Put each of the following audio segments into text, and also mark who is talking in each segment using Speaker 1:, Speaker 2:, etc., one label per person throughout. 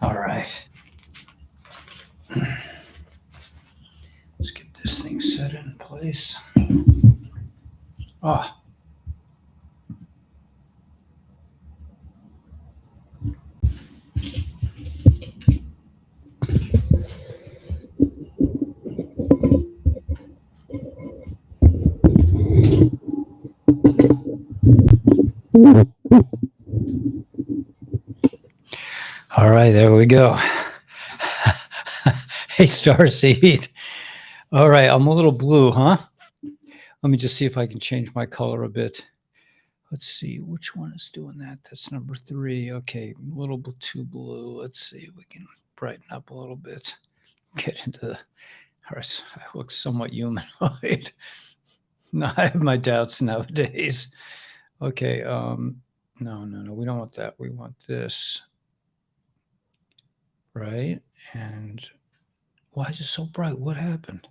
Speaker 1: All right. Let's get this thing set in place. Ah. All right, there we go. Hey, Starseed. All right, I'm a little blue, huh? Let me just see if I can change my color a bit. Let's see, which one is doing that? That's number 3. Okay, a little bit too blue. Let's see if we can brighten up a little bit. Get into the, I look somewhat humanoid. No, I have my doubts nowadays. Okay, no, we don't want that. We want this, right? And why is it so bright? What happened?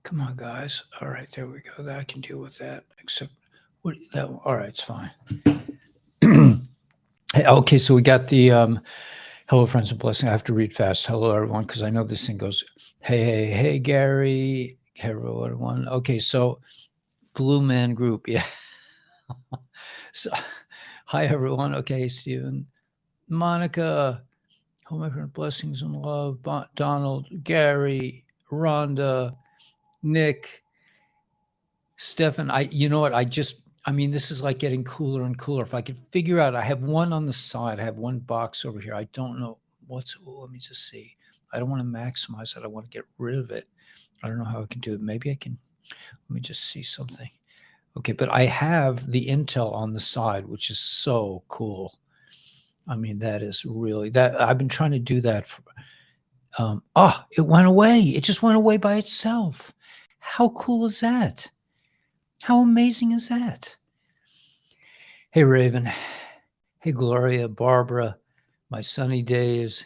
Speaker 1: Come on, guys. All right, there we go. I can deal with that. Except, what? That. All right, it's fine. Hey, okay, so we got the hello, friends and blessing. I have to read fast. Hello, everyone, because I know this thing goes. Hey, Gary. Hello, everyone. Okay, so Blue Man Group, yeah. So, hi, everyone. Okay, Stephen, Monica. Oh, my friend, blessings and love. Donald, Gary, Rhonda, Nick, Stefan. You know what? I mean, this is like getting cooler and cooler. If I could figure out, I have one on the side. I have one box over here. I don't know let me just see. I don't want to maximize it. I want to get rid of it. I don't know how I can do it. Maybe I can, let me just see something. Okay, but I have the Intel on the side, which is so cool. I mean, that is really, that I've been trying to do that for, it went away. It just went away by itself. How cool is that? How amazing is that? Hey, Raven. Hey, Gloria, Barbara, my sunny days.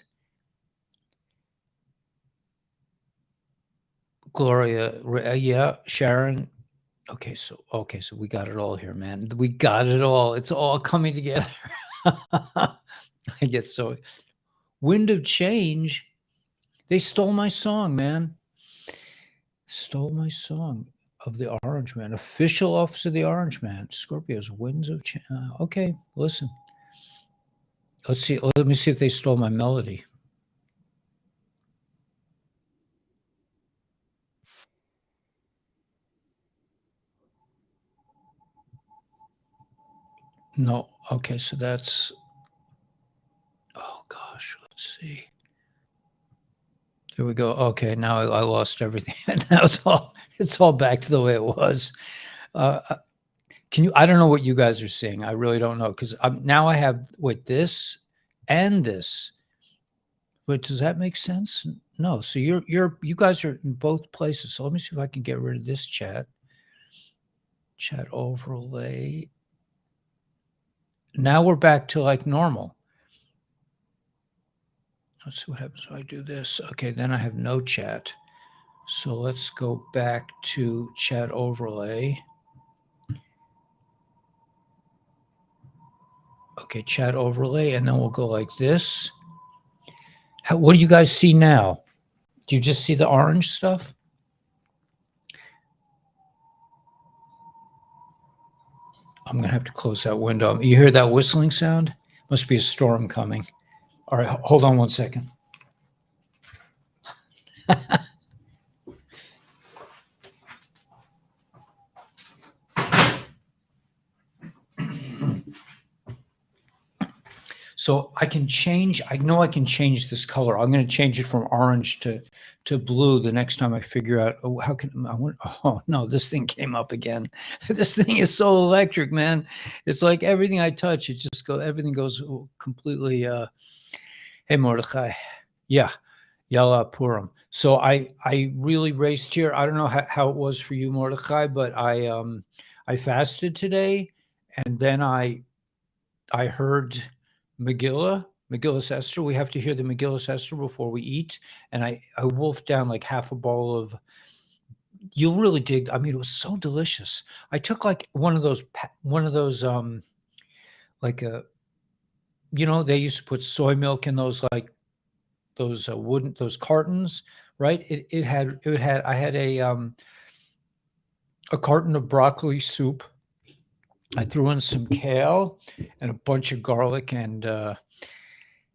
Speaker 1: Gloria, yeah, Sharon. Okay, so we got it all here, man. We got it all. It's all coming together. I get so Wind of Change. They stole my song, man. Stole my song of the Orange Man. Official Office of the Orange Man. Scorpios, Winds of Change. Okay, listen. Let's see. Let me see if they stole my melody. No. Okay, so that's. Oh gosh, let's see. There we go. Okay, now I lost everything. Now it's all back to the way it was. Can you? I don't know what you guys are seeing. I really don't know because now I have this and this. But does that make sense? No. So you guys are in both places. So let me see if I can get rid of this chat. Chat overlay. Now we're back to like normal. Let's see what happens when I do this. Okay, then I have no chat. So let's go back to chat overlay. Okay, chat overlay, and then we'll go like this. What do you guys see now? Do you just see the orange stuff? I'm going to have to close that window. You hear that whistling sound? Must be a storm coming. All right, hold on one second. So I can change, I know I can change this color. I'm going to change it from orange to blue the next time I figure out, how can I want, oh no, this thing came up again. This thing is so electric, man. It's like everything I touch, it just goes, everything goes completely, hey Mordechai. Yeah. Yalla Purim. So I really raced here. I don't know how it was for you, Mordechai, but I fasted today, and then I heard Megillah Esther. We have to hear the Megillah Esther before we eat, and I wolfed down like half a bowl of. You'll really dig. I mean, it was so delicious. I took like one of those like a they used to put soy milk in those, like, those cartons, right? I had a carton of broccoli soup. I threw in some kale and a bunch of garlic and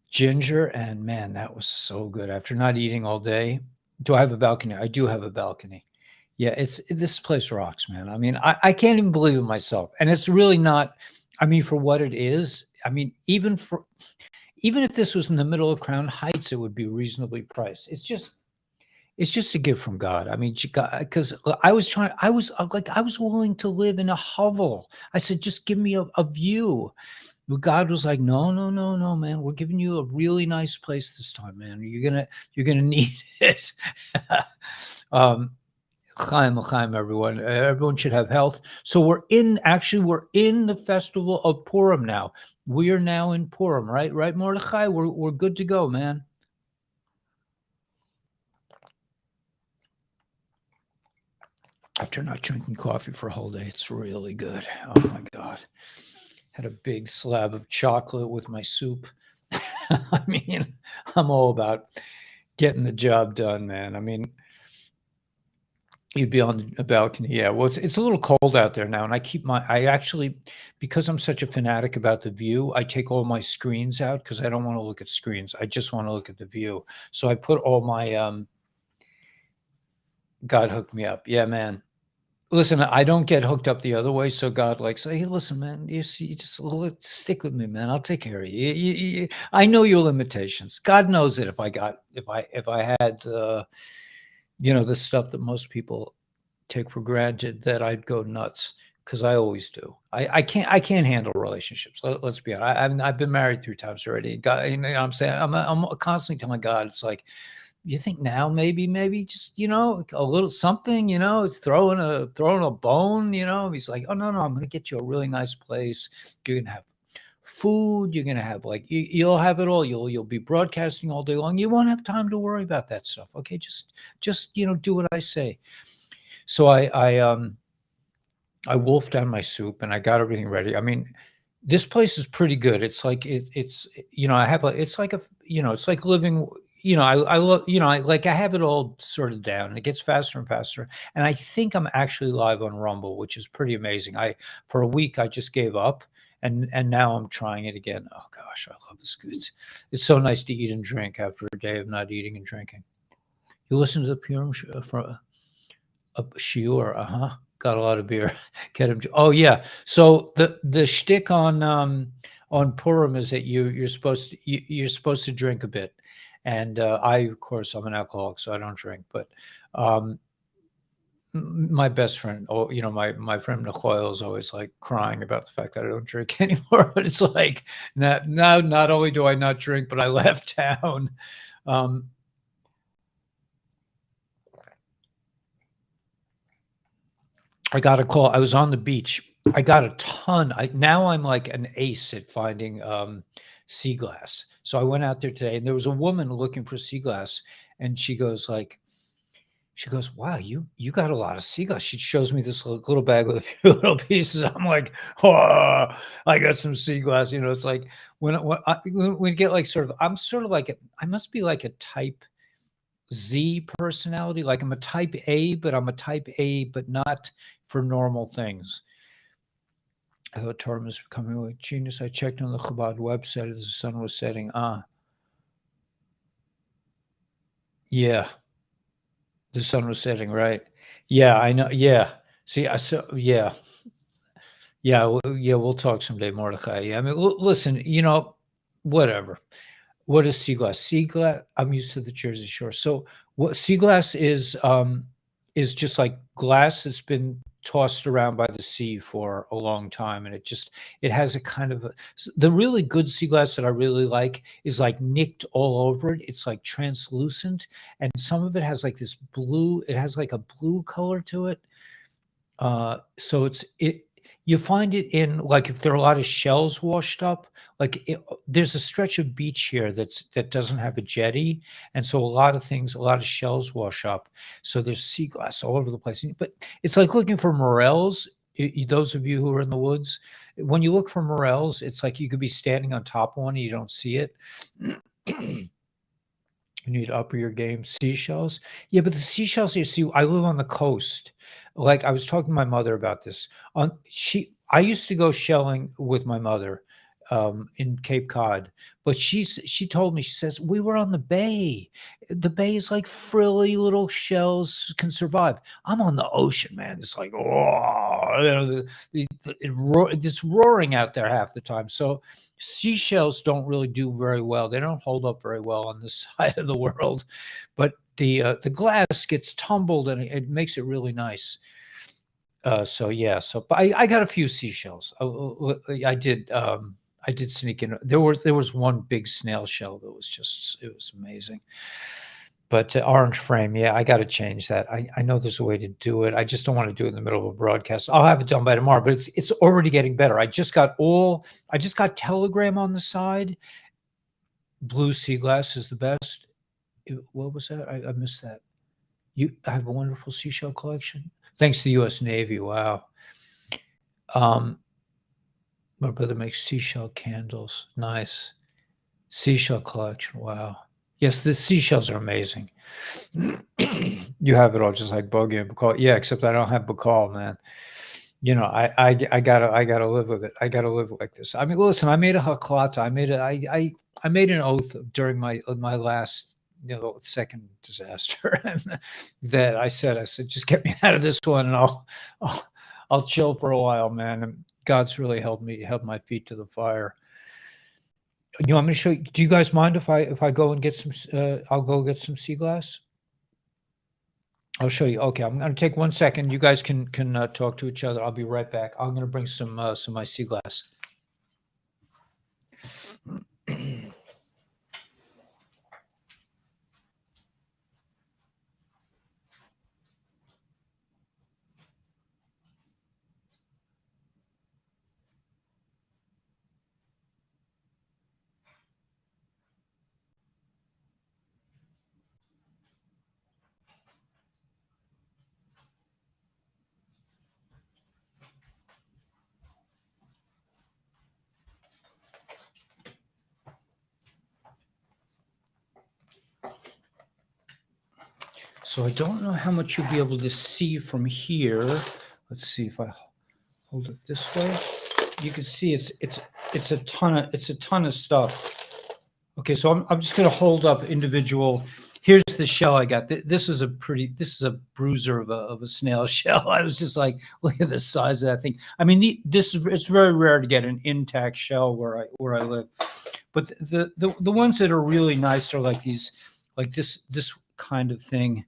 Speaker 1: ginger, and man, that was so good after not eating all day. Do I have a balcony? I do have a balcony. Yeah, this place rocks, man. I mean, I can't even believe it myself. And it's really not, I mean, for what it is, I mean, even if this was in the middle of Crown Heights, it would be reasonably priced. It's just a gift from God. I mean, because I was willing to live in a hovel. I said, just give me a view. But God was like, no, no, no, no, man. We're giving you a really nice place this time, man. You're gonna need it. um, Chaim, Chaim, everyone. Everyone should have health. So we're in the festival of Purim now. We are now in Purim, right? Right, Mordechai? We're good to go, man. After not drinking coffee for a whole day, it's really good. Oh my God. Had a big slab of chocolate with my soup. I mean, I'm all about getting the job done, man. I mean, you'd be on a balcony. Yeah. Well, it's a little cold out there now. And I actually, because I'm such a fanatic about the view, I take all my screens out because I don't want to look at screens. I just want to look at the view. So I put all my, God hooked me up. Yeah, man. Listen, I don't get hooked up the other way. So God, like, say, hey, listen, man, you just stick with me, man. I'll take care of you. I know your limitations. God knows it. If I had, the stuff that most people take for granted, that I'd go nuts, because I always do. I can't handle relationships. Let's be honest. I've been married 3 times already. God, you know what I'm saying? I'm constantly telling God, it's like, you think now maybe just, a little something, it's throwing a bone, he's like, oh no, I'm going to get you a really nice place. You're going to have food. You're going to have, like, you'll have it all. You'll be broadcasting all day long. You won't have time to worry about that stuff. Okay. Just, do what I say. So I wolfed down my soup and I got everything ready. I mean, this place is pretty good. It's like I have it's like it's like living. I love. I have it all sorted down, and it gets faster and faster. And I think I'm actually live on Rumble, which is pretty amazing. For a week I just gave up, and now I'm trying it again. Oh gosh, I love this. It's so nice to eat and drink after a day of not eating and drinking. You listen to the Purim for a shiur, got a lot of beer. Get him. Oh yeah. So the shtick on Purim is that you're supposed to drink a bit, and of course, I'm an alcoholic, so I don't drink. But my best friend, my friend Nachoil is always like crying about the fact that I don't drink anymore. But it's like, now not only do I not drink, but I left town. I got a call. I was on the beach. I got a ton. Now I'm like an ace at finding sea glass. So I went out there today, and there was a woman looking for sea glass, and she goes, wow, you got a lot of sea glass. She shows me this little bag with a few little pieces. I'm like, oh, I got some sea glass. It's like when we get like I'm sort of like I must be like a type Z personality. Like I'm a type A, but I'm a type A, but not for normal things. I thought Torm was becoming a genius. I checked on the Chabad website as the sun was setting. Yeah. The sun was setting, right? Yeah, I know. Yeah. See, yeah. Yeah, we'll talk someday, Mordechai. Yeah, I mean, listen, whatever. What is sea glass? Sea glass, I'm used to the Jersey Shore. So what sea glass is just like glass that's been tossed around by the sea for a long time. And it has a kind of the really good sea glass that I really like is like nicked all over it. It's like translucent. And some of it has like this blue, it has like a blue color to it. So you find it in, like, if there are a lot of shells washed up, like there's a stretch of beach here that doesn't have a jetty, and so a lot of shells wash up. So there's sea glass all over the place. But it's like looking for morels Those of you who are in the woods, when you look for morels, it's like you could be standing on top of one and you don't see it. You need to upper your game. Seashells. Yeah, but the seashells, you see, I live on the coast. Like I was talking to my mother about this. I used to go shelling with my mother in Cape Cod, but she told me, she says, we were on the bay. The bay is like frilly little shells can survive. I'm on the ocean, man. It's like, oh, it's roaring out there half the time. So seashells don't really do very well. They don't hold up very well on this side of the world, but the glass gets tumbled and it makes it really nice. So yeah, but I got a few seashells. I did. I did sneak in. There was one big snail shell that was it was amazing. But orange frame, yeah, I got to change that. I know there's a way to do it. I just don't want to do it in the middle of a broadcast. I'll have it done by tomorrow, but it's already getting better. I just got Telegram on the side. Blue sea glass is the best. What was that? I missed that. I have a wonderful seashell collection. Thanks to the U.S. Navy. Wow. My brother makes seashell candles. Nice. Seashell collection. Wow. Yes, the seashells are amazing. You have it all, just like Bogey and Bacall. Yeah, except I don't have Bacall, man. You know, I gotta live with it. I gotta live like this. I mean, listen, I made a haklata. I made an oath during my last, second disaster that I said, just get me out of this one, and I'll chill for a while, man. And God's really held my feet to the fire. You want me to show you? Do you guys mind if I go and get some? I'll go get some sea glass. I'll show you. Okay, I'm going to take 1 second. You guys can talk to each other. I'll be right back. I'm going to bring some of my sea glass. So I don't know how much you'll be able to see from here. Let's see if I hold it this way. You can see it's a ton of stuff. Okay, so I'm just going to hold up individual. Here's the shell I got. This is a bruiser of a snail shell. I was just like, look at the size of that thing. I mean, it's very rare to get an intact shell where I live. But the ones that are really nice are like these, like this kind of thing.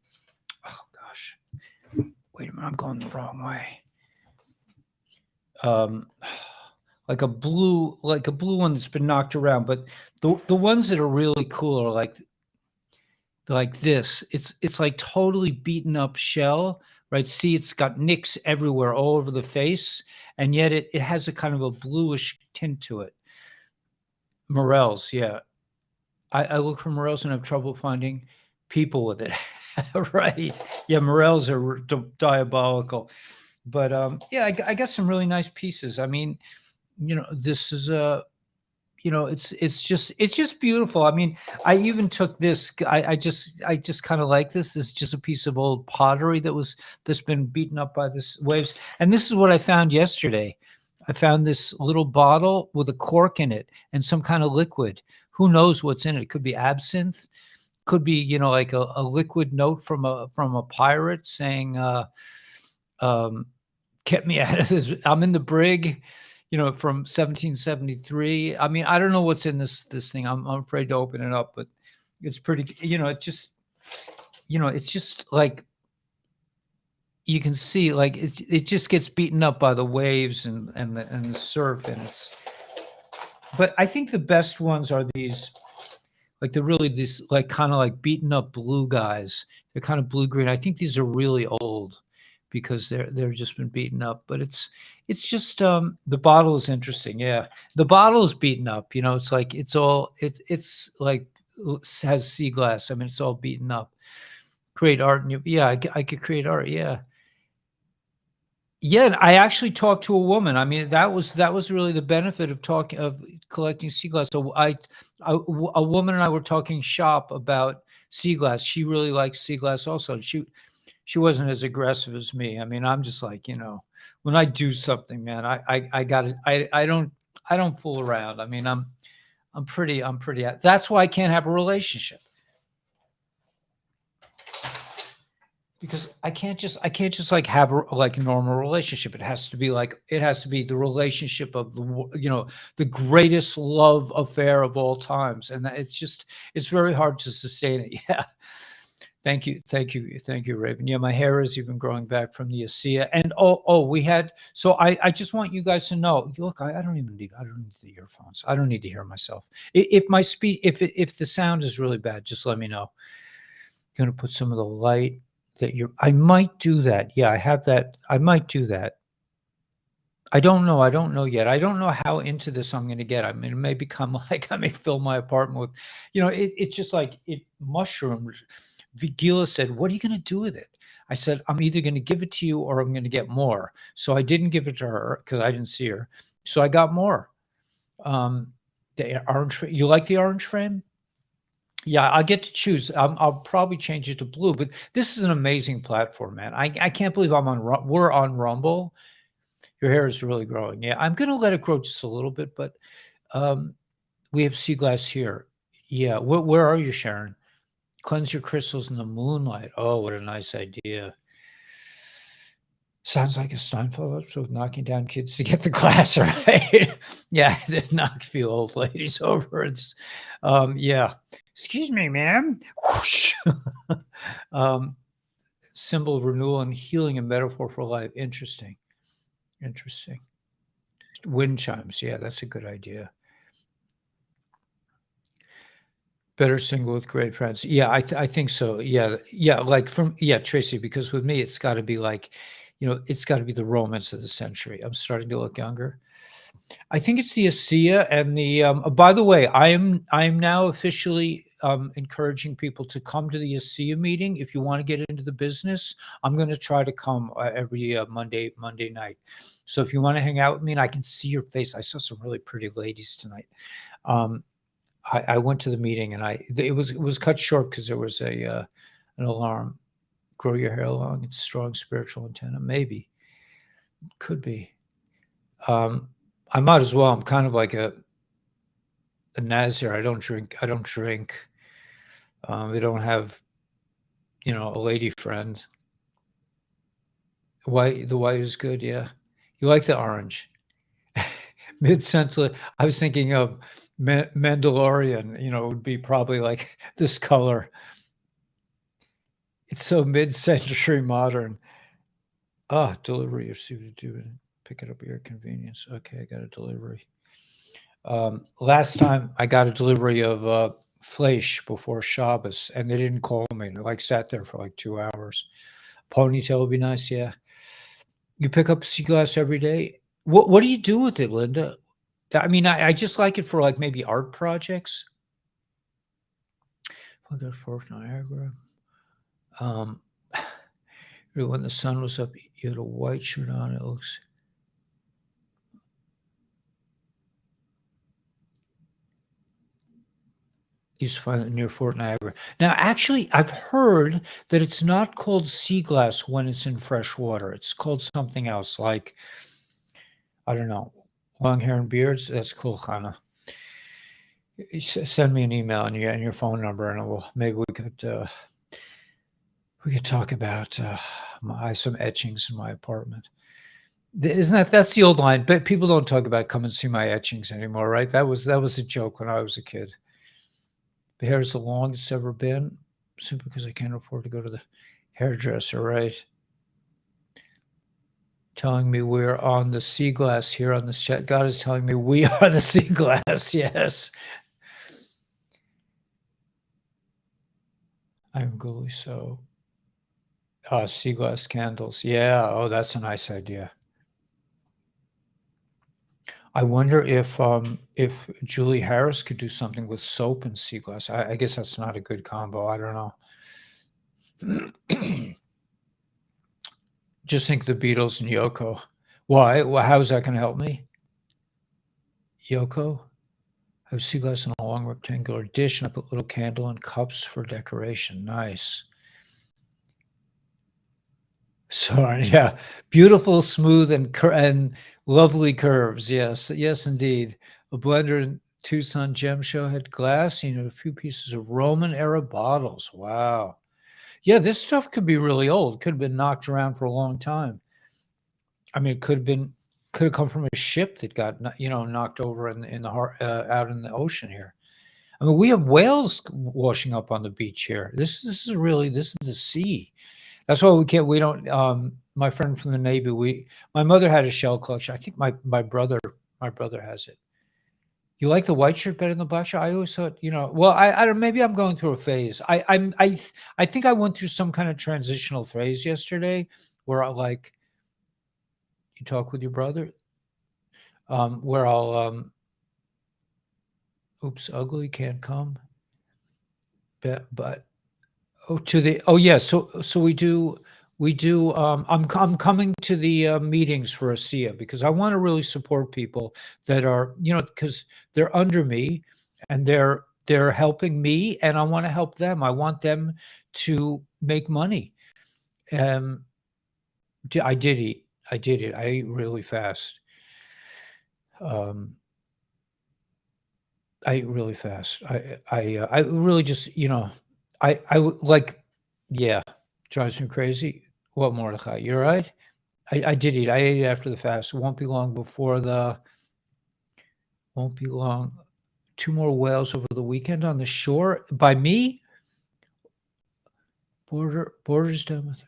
Speaker 1: Oh gosh, wait a minute, I'm going the wrong way. Like a blue one that's been knocked around, but the ones that are really cool are like this. It's like totally beaten up shell, right? See, it's got nicks everywhere, all over the face, and yet it has a kind of a bluish tint to it. Morels, yeah. I look for morels and have trouble finding people with it. Right. Yeah, morels are diabolical. But yeah, I got some really nice pieces. I mean, this is it's just beautiful. I mean, I even took this. I just kind of like this. This is just a piece of old pottery that's been beaten up by the waves. And this is what I found yesterday. I found this little bottle with a cork in it and some kind of liquid. Who knows what's in it? It could be absinthe. Could be, like a liquid note from a pirate saying, "Get me out of this. I'm in the brig." From 1773. I mean, I don't know what's in this thing. I'm afraid to open it up, but it's pretty. It's just like you can see, like it just gets beaten up by the waves and the surf, and But I think the best ones are these, like these like kind of like beaten up blue guys. They're kind of blue green. I think these are really old because they're just been beaten up. But it's just the bottle is interesting. Yeah, the bottle is beaten up. It's like it's like has sea glass. I mean, it's all beaten up. Create art, and I could create art. Yeah. Yeah, and I actually talked to a woman. I mean, that was really the benefit of collecting sea glass. So a woman and I were talking shop about sea glass. She really likes sea glass also. She wasn't as aggressive as me. I mean, I'm just like, when I do something, man, I got it. I don't fool around. I mean, I'm pretty. That's why I can't have a relationship. Because I can't just like have like a normal relationship. It has to be the relationship of the greatest love affair of all times, and it's very hard to sustain it. Yeah. Thank you, Raven. Yeah, my hair is even growing back from the ASEA, and we had. So I just want you guys to know. Look, I don't need the earphones. I don't need to hear myself. If my speed, if the sound is really bad, just let me know. Gonna put some of the light that I might do that. Yeah, I have that. I might do that. I don't know. I don't know yet. I don't know how into this I'm gonna get. I mean, it may become like I may fill my apartment with, it's just like it mushroomed. Vigila said, "What are you gonna do with it?" I said, "I'm either gonna give it to you or I'm gonna get more." So I didn't give it to her because I didn't see her. So I got more. The orange. You like the orange frame? Yeah, I get to choose. I'll probably change it to blue, but this is an amazing platform, man. I can't believe we're on Rumble. Your hair is really growing. Yeah, I'm gonna let it grow just a little bit, but um, we have sea glass here. Yeah, where are you, Sharon? Cleanse your crystals in the moonlight. Oh, what a nice idea. Sounds like a Steinfeld episode, knocking down kids to get the class right. Yeah, I did knock a few old ladies over. Yeah. Excuse me, ma'am. Whoosh. um, Symbol of renewal and healing, and metaphor for life. Interesting. Interesting. Wind chimes. Yeah, that's a good idea. Better single with great friends. Yeah, I think so. Yeah, yeah. Like Tracy. Because with me, it's got to be like, it's got to be the romance of the century. I'm starting to look younger. I think it's the ASEA and the. By the way, I am now officially encouraging people to come to the ASEA meeting if you want to get into the business. I'm going to try to come every Monday night. So if you want to hang out with me and I can see your face, I saw some really pretty ladies tonight. Um, I went to the meeting and it was cut short because there was an alarm. Grow your hair long. It's strong spiritual antenna. Maybe could be. Um, I might as well. I'm kind of like a Nazir. I don't drink. I don't drink. I don't have, a lady friend. White. The white is good. Yeah. You like the orange. Mid Central. I was thinking of Mandalorian. Would be probably like this color. It's so mid-century modern. Ah, delivery. You're suited to it. Pick it up at your convenience. Okay, I got a delivery. Last time I got a delivery of flesh before Shabbos, and they didn't call me. They like sat there for like 2 hours. Ponytail would be nice. Yeah. You pick up sea glass every day. What do you do with it, Linda? I mean, I just like it for like maybe art projects. I got Fort Niagara. Um, when the sun was up, you had a white shirt on. It looks. You just find it near Fort Niagara. Now, actually, I've heard that it's not called sea glass when it's in fresh water. It's called something else, like I don't know, long hair and beards. That's cool, kind of. Send me an email and your phone number, and maybe we could talk about some etchings in my apartment. Isn't that's the old line? But people don't talk about come and see my etchings anymore, right? That was a joke when I was a kid. The hair is the longest it's ever been, simply because I can't afford to go to the hairdresser, right? Telling me we're on the sea glass here on this chat. God is telling me we are the sea glass. Yes. I'm Gully. So, sea glass candles. Yeah. Oh, that's a nice idea. I wonder if Julie Harris could do something with soap and sea glass. I guess that's not a good combo. I don't know. Just think the Beatles and Yoko. Why? Well, how is that going to help me? Yoko? I have sea glass in a long rectangular dish, and I put little candle and cups for decoration. Nice. Sorry, yeah. Beautiful, smooth, and lovely curves. Yes, yes, indeed. A blender in Tucson Gem Show had glass, a few pieces of Roman era bottles. Wow. Yeah, this stuff could be really old. Could have been knocked around for a long time. I mean, it could have come from a ship that got knocked over in the out in the ocean here. I mean, we have whales washing up on the beach here. This is the sea. That's why we don't. My friend from the Navy, my mother had a shell collection. I think my brother has it. You like the white shirt better than the black shirt? I always thought, well, I don't. Maybe I'm going through a phase. I think I went through some kind of transitional phase yesterday, where you talk with your brother, where oops, ugly can't come, but yeah. So we do. I'm coming to the meetings for ASEA because I want to really support people that are, because they're under me and they're helping me, and I want to help them. I want them to make money. I did eat. I did it. I ate really fast. I ate really fast. I really just, like, yeah, drives me crazy. What, Mordecai? You're right. I did eat. I ate after the fast. It won't be long won't be long. 2 more whales over the weekend on the shore by me. Borders down with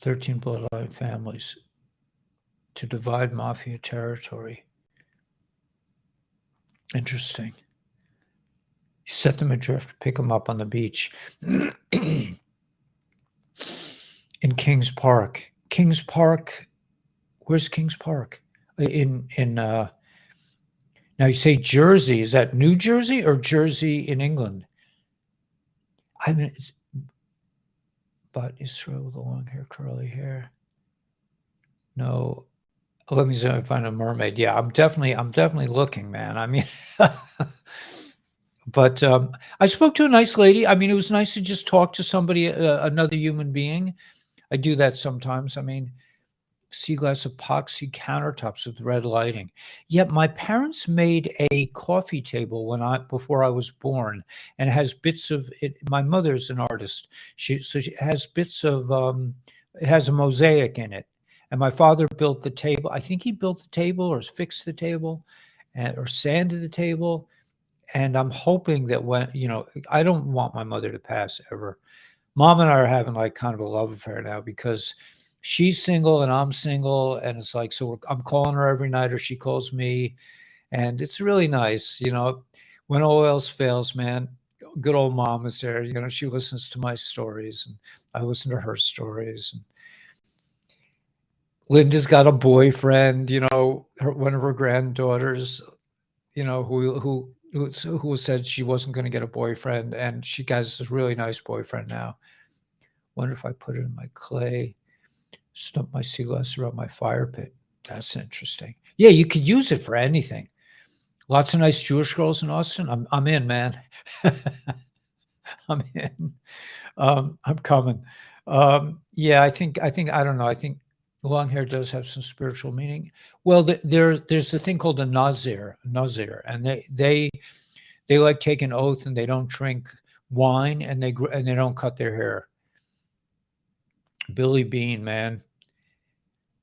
Speaker 1: 13 bloodline families to divide mafia territory. Interesting. Set them adrift, pick them up on the beach. In Kings Park. Kings Park. Where's Kings Park? Now you say Jersey. Is that New Jersey or Jersey in England? I mean, but Israel with the long hair, curly hair. No. Let me see if I find a mermaid. Yeah, I'm definitely looking, man. I mean, but I spoke to a nice lady. I mean, it was nice to just talk to somebody, another human being. I do that sometimes. I mean, sea glass epoxy countertops with red lighting. Yet my parents made a coffee table before I was born, and it has bits of it. My mother's an artist. She has bits of it has a mosaic in it. And my father built the table. I think he built the table or fixed the table or sanded the table. And I'm hoping that I don't want my mother to pass ever. Mom and I are having like kind of a love affair now because she's single and I'm single. And it's like, so I'm calling her every night or she calls me. And it's really nice, when all else fails, man, good old mom is there. She listens to my stories and I listen to her stories. And Linda's got a boyfriend, one of her granddaughters, who said she wasn't going to get a boyfriend, and she has this really nice boyfriend now. Wonder if I put it in my clay, stump my sea glass around my fire pit. That's interesting. Yeah, you could use it for anything. Lots of nice Jewish girls in Austin. I'm in, man. I'm in. I'm coming. Yeah, I think I don't know. I think long hair does have some spiritual meaning. Well, there's a thing called a nazir, and they like take an oath and they don't drink wine and they don't cut their hair. Billy Bean, man.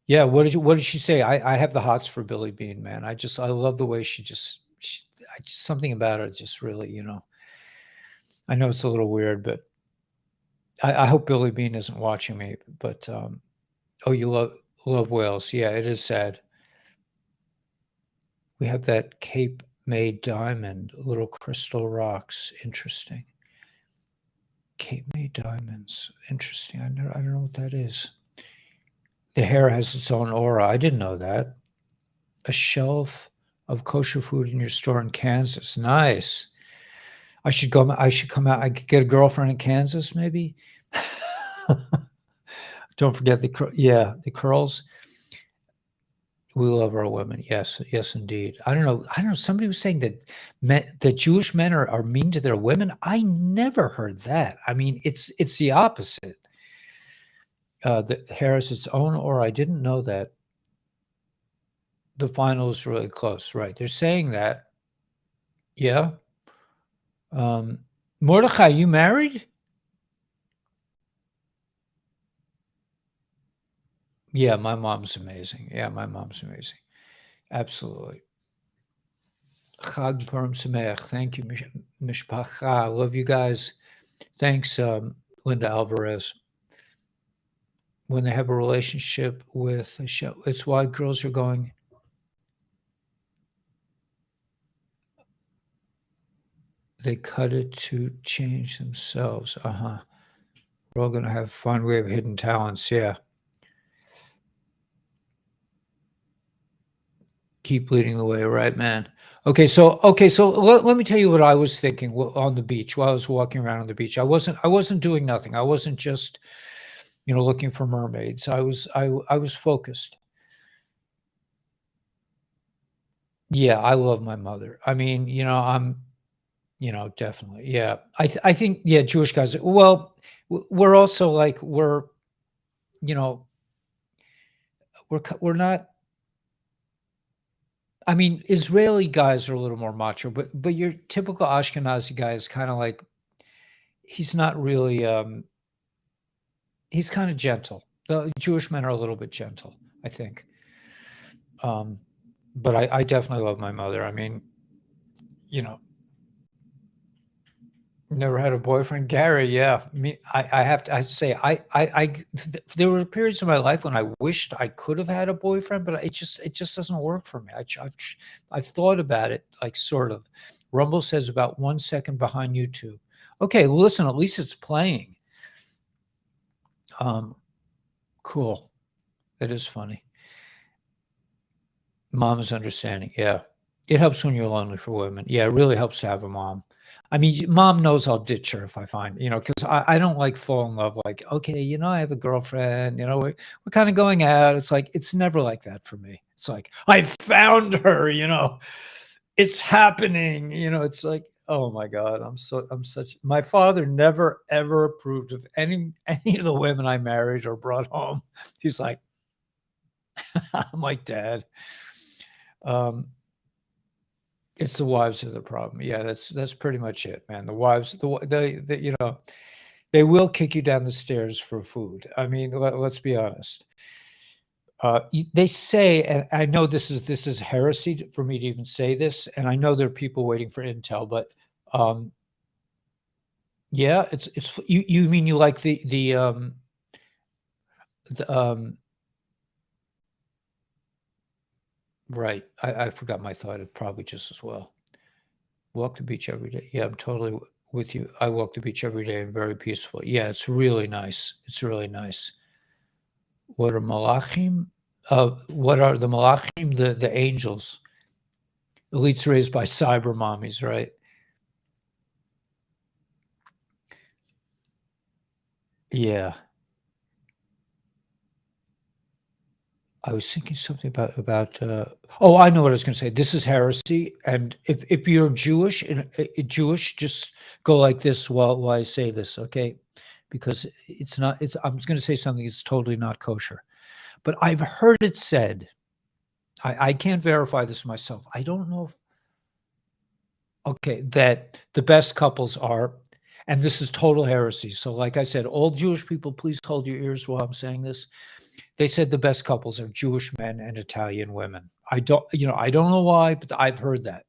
Speaker 1: Yeah, what did she say? I have the hots for Billy Bean, man. I love the way she something about it just really, I know it's a little weird, but I hope Billy Bean isn't watching me. But oh, you love whales. Yeah, it is sad. We have that Cape May diamond, little crystal rocks. Interesting. Cape May diamonds. Interesting. I don't know what that is. The hair has its own aura. I didn't know that. A shelf of kosher food in your store in Kansas. Nice. I should go. I should come out. I could get a girlfriend in Kansas, maybe. Don't forget the the curls. We love our women. Yes, yes, indeed. I don't know. I don't know. Somebody was saying that Jewish men are mean to their women. I never heard that. I mean, it's the opposite. The hair is its own aura. I didn't know that. The final is really close, right? They're saying that. Yeah. Mordechai, you married? Yeah, my mom's amazing. Yeah, my mom's amazing. Absolutely. Chag Purim Sameach. Thank you, Mishpacha. Love you guys. Thanks, Linda Alvarez. When they have a relationship with a show, it's why girls are going. They cut it to change themselves. We're all going to have fun. We have hidden talents. Yeah. Keep leading the way, right, man? So let me tell you what I was thinking on the beach while I was walking around on the beach. I wasn't doing nothing. I wasn't just looking for mermaids. I was focused. Yeah, I love my mother. I mean, I'm definitely. Yeah. I think yeah, Jewish guys. Well, we're also like you know, we're not. I mean, Israeli guys are a little more macho, but your typical Ashkenazi guy is kind of like he's not really. He's kind of gentle. The Jewish men are a little bit gentle, I think. Um, but I definitely love my mother. I mean, you know, never had a boyfriend. Gary, yeah. I have to I say, there were periods in my life when I wished I could have had a boyfriend, but it just doesn't work for me. I've thought about it, like sort of. Rumble says about 1 second behind you two. Okay, listen, at least it's playing. Cool. It is funny. Mom is understanding. Yeah. It helps when you're lonely for women. Yeah, it really helps to have a mom. I mean, mom knows I'll ditch her if I find, because I don't like fall in love like, okay, I have a girlfriend, we're kind of going out. It's like, it's never like that for me. It's like, I found her, it's happening, it's like, oh my God, my father never ever approved of any of the women I married or brought home. He's like, I'm like, Dad. It's the wives are the problem. Yeah, that's pretty much it, man. The wives, they will kick you down the stairs for food. I mean, let's be honest. They say, and I know this is heresy for me to even say this, and I know there are people waiting for intel, but yeah, it's you mean you like the right? I forgot my thought. It probably just as well. Walk the beach every day. Yeah, I'm totally with you. I walk the beach every day and very peaceful. Yeah, it's really nice. It's really nice. What are malachim? What are the malachim? The angels. Elites raised by cyber mommies, right? Yeah. I was thinking something about. Oh, I know what I was going to say. This is heresy, and if you're Jewish and Jewish, just go like this while I say this, okay? Because it's not. It's. I'm going to say something that's totally not kosher, but I've heard it said. I can't verify this myself. I don't know if okay that the best couples are, and this is total heresy. So, like I said, all Jewish people, please hold your ears while I'm saying this. They said the best couples are Jewish men and Italian women. I don't know why, but I've heard that.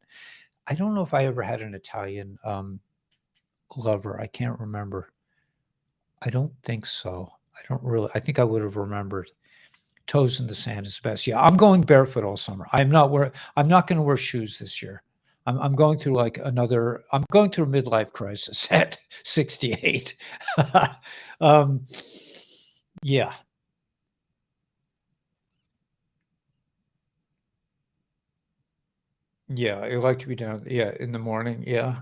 Speaker 1: I don't know if I ever had an Italian lover. I can't remember. I don't think so. I don't really. I think I would have remembered. Toes in the sand is best. Yeah, I'm going barefoot all summer. I'm not going to wear shoes this year. I'm going through like I'm going through a midlife crisis at 68. um, yeah, yeah. I like to be down. Yeah, in the morning. Yeah.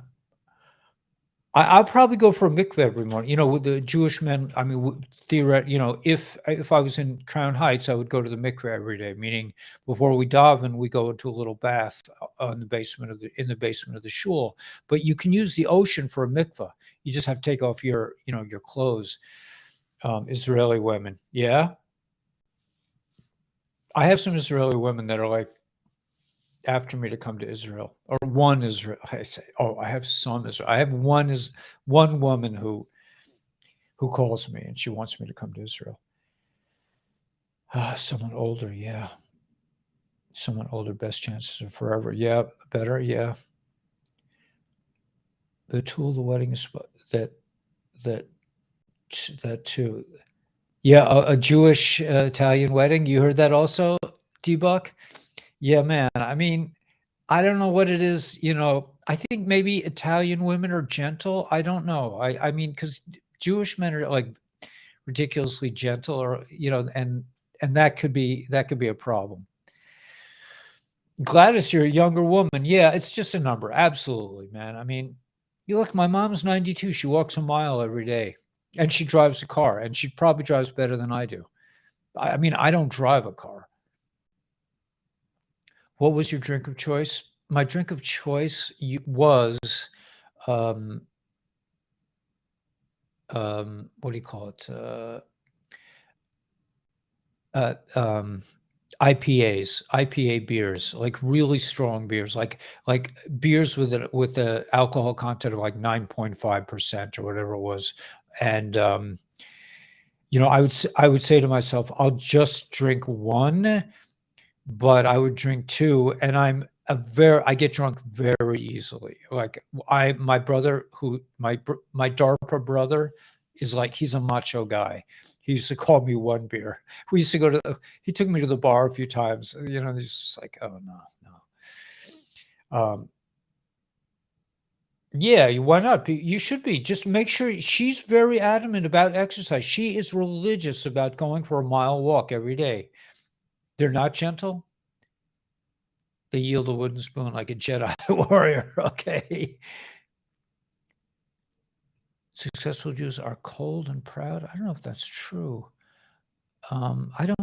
Speaker 1: I'll probably go for a mikveh every morning. You know, with the Jewish men, I mean, if I was in Crown Heights, I would go to the mikveh every day. Meaning, before we daven, we go into a little bath in the basement of the shul. But you can use the ocean for a mikveh. You just have to take off your clothes. Israeli women, yeah. I have some Israeli women that are like after me to come to Israel, or one Israel. I say, oh, I have some Israel. I have one woman who calls me and she wants me to come to Israel. Someone older, yeah. Someone older, best chances of forever. Yeah, better, yeah. The tool, the wedding is that too. Yeah, a Jewish Italian wedding. You heard that also, D-Buck? Yeah, man. I mean, I don't know what it is, I think maybe Italian women are gentle. I don't know. I mean, because Jewish men are like ridiculously gentle, or and that could be a problem. Gladys, you're a younger woman. Yeah, it's just a number. Absolutely, man. I mean, you look, my mom's 92. She walks a mile every day, and she drives a car, and she probably drives better than I do. I mean, I don't drive a car. What was your drink of choice? My drink of choice was, um, what do you call it? IPA beers, like really strong beers, like beers with the alcohol content of like 9.5% or whatever it was. And I would say to myself, I'll just drink one, but I would drink two, and I get drunk very easily. Like my brother, my DARPA brother, is like, he's a macho guy. He used to call me one beer. We used to he took me to the bar a few times. He's just like, oh no. Yeah, why not? You should be. Just make sure. She's very adamant about exercise. She is religious about going for a mile walk every day. They're not gentle. They yield a wooden spoon like a Jedi warrior. Okay. Successful Jews are cold and proud. I don't know if that's true. I don't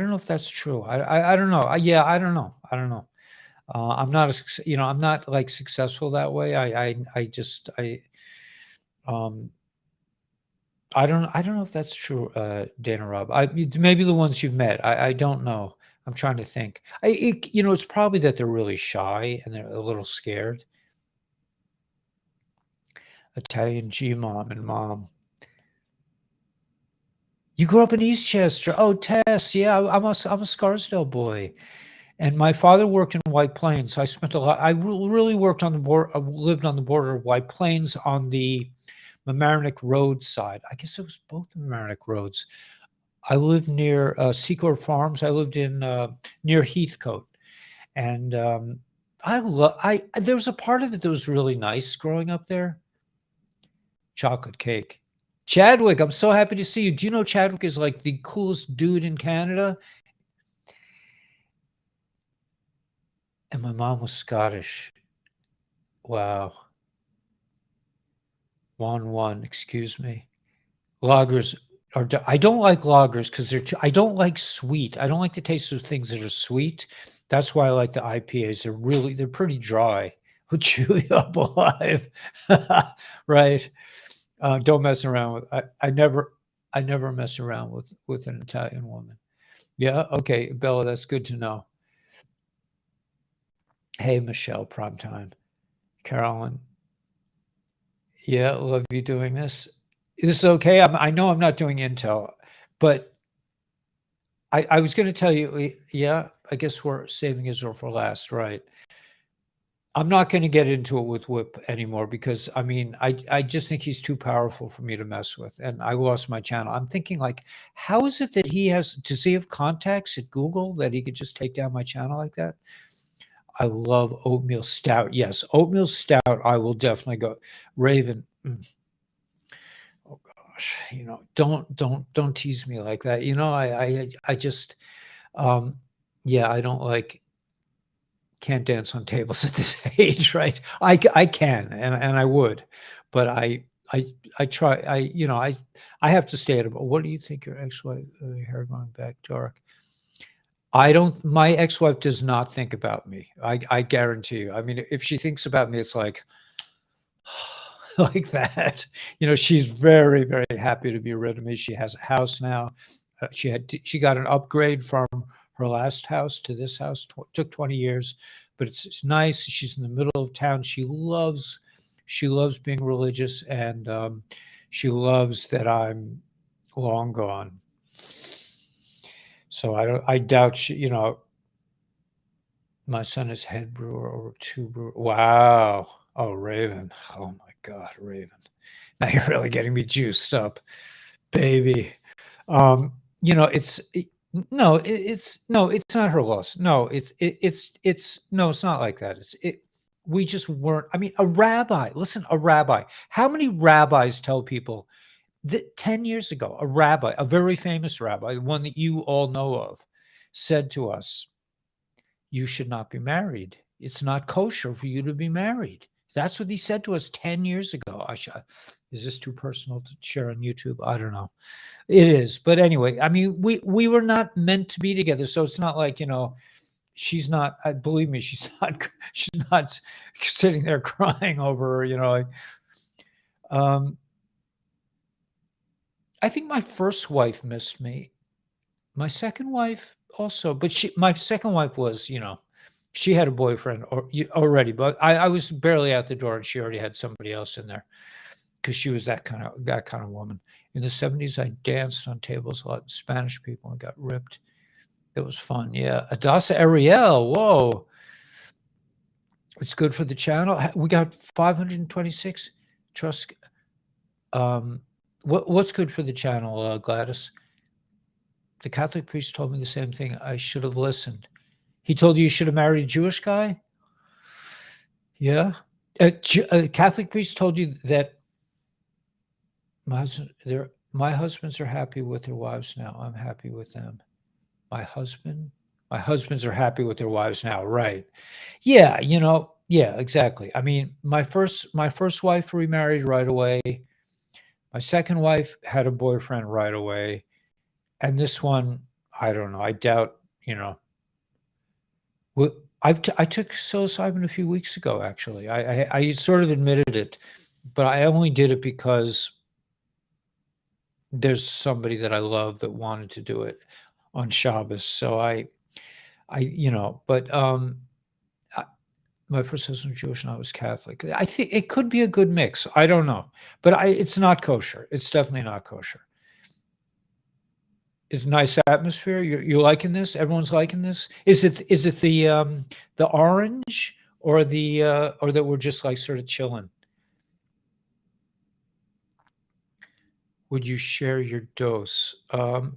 Speaker 1: know if that's true. I don't know. Yeah, I don't know. I don't know. I'm not I'm not like successful that way. I don't know if that's true, Dana Rob. Maybe the ones you've met. I don't know. I'm trying to think. It's probably that they're really shy and they're a little scared. Italian G mom and mom. You grew up in Eastchester. Oh, Tess. Yeah, I'm a Scarsdale boy. And my father worked in White Plains. So I spent a lot. I really worked on the border, lived on the border of White Plains on the Mamaroneck Road side. I guess it was both the Mamaroneck Roads. I lived near Secor Farms. I lived in near Heathcote. And there was a part of it that was really nice growing up there. Chocolate cake. Chadwick, I'm so happy to see you. Do you know Chadwick is like the coolest dude in Canada? And my mom was Scottish. Wow. 1-1, excuse me. Lagers are, I don't like lagers because I don't like sweet. I don't like the taste of things that are sweet. That's why I like the IPAs. They're pretty dry. Will chew you up alive. Right. Don't mess around with, I never mess around with an Italian woman. Yeah. Okay. Bella, that's good to know. Hey, Michelle, prime time. Carolyn. Yeah. Love you doing this. Is this okay? I know I'm not doing Intel, but I was going to tell you, yeah, I guess we're saving Israel for last, right? I'm not going to get into it with Whip anymore because, I mean, I just think he's too powerful for me to mess with, and I lost my channel. I'm thinking, like, how is it that does he have contacts at Google that he could just take down my channel like that? I love oatmeal stout. Yes, oatmeal stout, I will definitely go. Raven. Oh gosh, don't tease me like that. I just, yeah, I don't like, can't dance on tables at this age, right? I can, and I would, but I I try. I have to stay at it. What do you think your ex-wife? Your hair going back dark. I don't. My ex-wife does not think about me. I guarantee you. I mean, if she thinks about me, it's like like that. She's very, very happy to be rid of me. She has a house now. She got an upgrade from her last house to this house. Took 20 years, but it's nice. She's in the middle of town. She loves being religious, and she loves that I'm long gone. So I doubt my son is head brewer or two brewer. Wow. Oh, Raven. Oh my God, Raven. Now you're really getting me juiced up, baby. It's no, it's no, it's not her loss. No, it's no, it's not like that. We just weren't. I mean, a rabbi. Listen, a rabbi. How many rabbis tell people that 10 years ago, a rabbi, a very famous rabbi, one that you all know of, said to us, "You should not be married. It's not kosher for you to be married." That's what he said to us 10 years ago. Is this too personal to share on YouTube? I don't know. It is. But anyway, I mean, we were not meant to be together. So it's not like, she's not, believe me, she's not sitting there crying over, I think my first wife missed me. My second wife also, but my second wife was, she had a boyfriend already, but I was barely out the door and she already had somebody else in there because she was that kind of woman. In the 70s, I danced on tables a lot with Spanish people and got ripped. It was fun. Yeah. Adasa Ariel. Whoa. It's good for the channel. We got 526. Trust. What's good for the channel, Gladys? The Catholic priest told me the same thing. I should have listened. He told you should have married a Jewish guy? Yeah. A Catholic priest told you that my husbands are happy with their wives now. I'm happy with them. My husbands are happy with their wives now. Right. Yeah. Yeah, exactly. I mean, my first wife remarried right away. My second wife had a boyfriend right away. And this one, I don't know. I doubt, I took psilocybin a few weeks ago, actually. I sort of admitted it, but I only did it because there's somebody that I love that wanted to do it on Shabbos. So my first husband was Jewish and I was Catholic. I think it could be a good mix. I don't know, but it's not kosher. It's definitely not kosher. It's a nice atmosphere. You're liking this? Everyone's liking this? Is it the orange or that we're just like sort of chilling? Would you share your dose?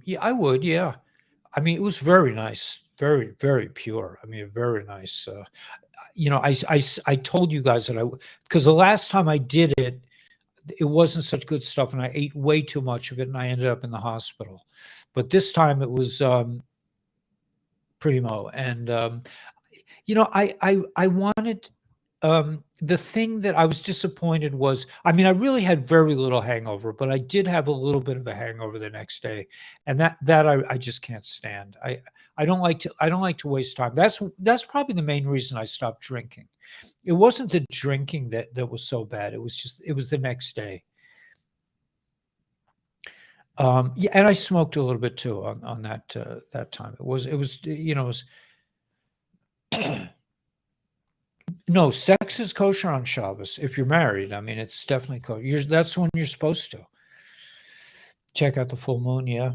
Speaker 1: Yeah, I would. Yeah. I mean, it was very nice, very, very pure. I mean, very nice. I told you guys that because the last time I did it, it wasn't such good stuff, and I ate way too much of it, and I ended up in the hospital. But this time it was primo, and I wanted. The thing that I was disappointed was, I mean, I really had very little hangover, but I did have a little bit of a hangover the next day, and that I just can't stand. I don't like to waste time. That's probably the main reason I stopped drinking. It wasn't the drinking that was so bad. It was the next day. Yeah, and I smoked a little bit too on that time. It was no, sex is kosher on Shabbos if you're married. I mean, it's definitely kosher. That's when you're supposed to check out the full moon. Yeah,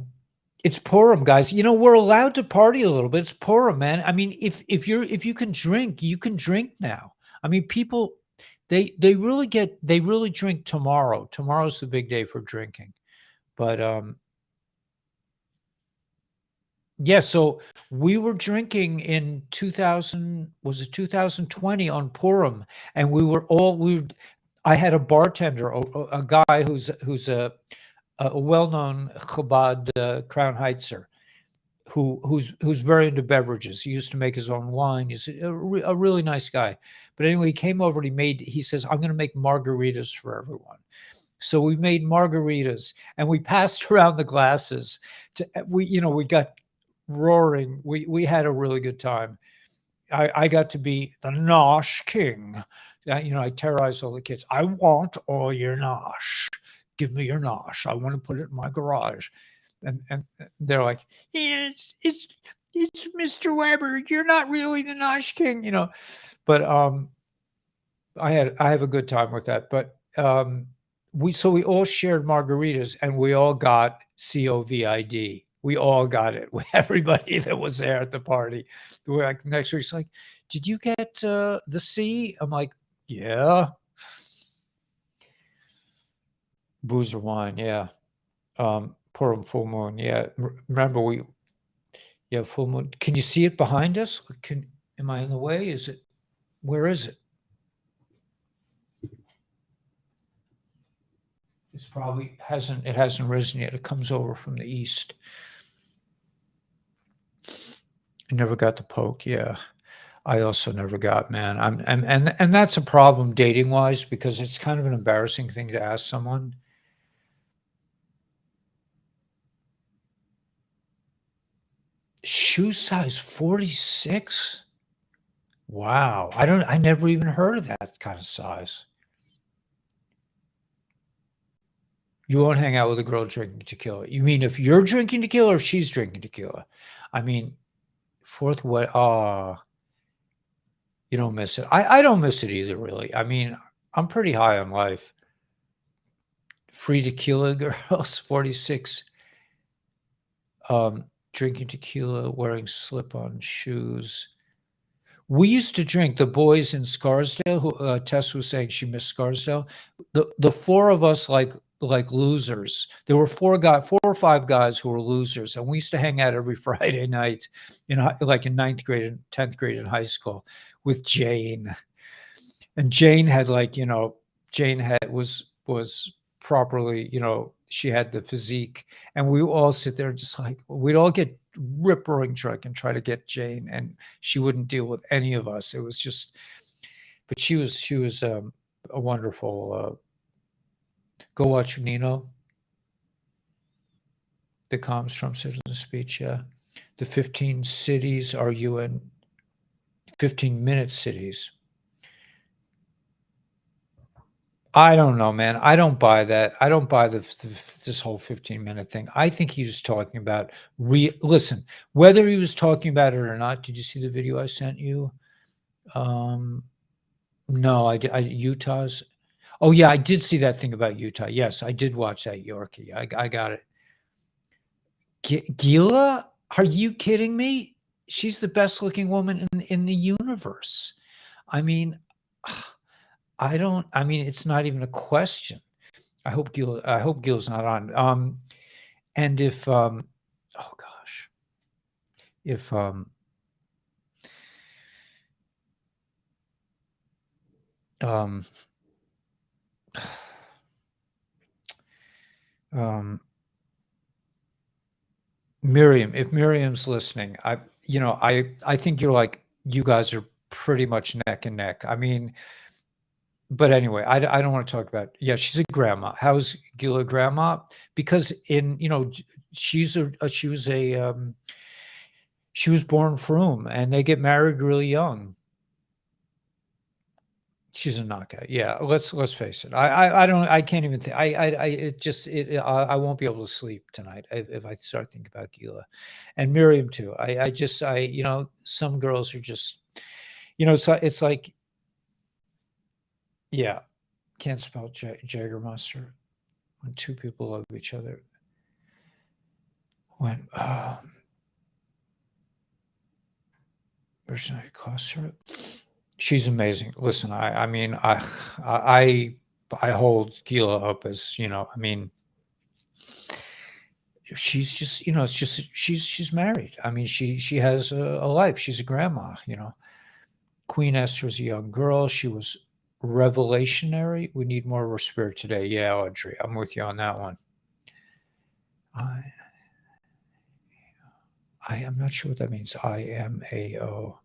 Speaker 1: it's Purim, guys. We're allowed to party a little bit. It's Purim, man. I mean, if you can drink, you can drink now. I mean, people they really drink tomorrow. Tomorrow's the big day for drinking, but yeah, so we were drinking in 2020 on Purim, and I had a bartender, a guy who's a well-known Chabad Crown Heitzer, who's very into beverages. He used to make his own wine. He's a really nice guy. But anyway, he came over and he says, "I'm going to make margaritas for everyone." So we made margaritas and we passed around the glasses we got roaring. We had a really good time. I got to be the nosh king. I terrorized all the kids. I want all your nosh. Give me your nosh. I want to put it in my garage. And they're like, yeah, it's Mr. Weber. You're not really the nosh king. But I have a good time with that. But we all shared margaritas and we all got COVID. We all got it. Everybody that was there at the party. We're like next week's like, did you get the C? I'm like, yeah. Booze or wine, yeah. Purim full moon, yeah. Remember full moon. Can you see it behind us? Am I in the way? Where is it? It's probably hasn't risen yet. It comes over from the east. I never got to poke. Yeah, I also never got, man. And that's a problem dating wise because it's kind of an embarrassing thing to ask someone. Shoe size 46. Wow, I never even heard of that kind of size. You won't hang out with a girl drinking tequila. You mean if you're drinking tequila or if she's drinking tequila? I mean, fourth what? You don't miss it. I don't miss it either, really. I mean, I'm pretty high on life. Free tequila girls, 46. Drinking tequila, wearing slip-on shoes. We used to drink, the boys in Scarsdale, who Tess was saying she missed Scarsdale. The four of us like losers. There were four or five guys who were losers, and we used to hang out every Friday night in ninth grade and 10th grade in high school with Jane. And Jane had was properly, she had the physique, and we all sit there just like we'd all get rip-roaring drunk and try to get Jane, and she wouldn't deal with any of us. It was just, but she was a wonderful. Go watch Nino. The comms Trump said in the speech. Yeah, the 15 cities are UN 15-minute cities. I don't know, man. I don't buy that. I don't buy this whole 15-minute thing. I think he was talking about listen, whether he was talking about it or not. Did you see the video I sent you? No, I Utah's. Oh yeah, I did see that thing about Utah. Yes, I did watch that Yorkie. I got it. Gila? Are you kidding me? She's the best looking woman in the universe. I mean, it's not even a question. I hope Gil's not on. And if oh gosh. If Miriam, if Miriam's listening, I think you guys are pretty much neck and neck. I mean, but anyway, I don't want to talk about. Yeah, she's a grandma. How's Gila grandma? Because she was born froom, and they get married really young. She's a knockout. Yeah, let's face it. I can't even think. I won't be able to sleep tonight if I start thinking about Gila, and Miriam too. Some girls are just, it's like, yeah, can't spell Jägermeister when two people love each other. When version it costs her. She's amazing. Listen, I hold Gila up as, she's just, it's just, she's married. I mean, she has a life. She's a grandma, Queen Esther's a young girl. She was revelationary. We need more of her spirit today. Yeah, Audrey, I'm with you on that one. I am not sure what that means. IMAO.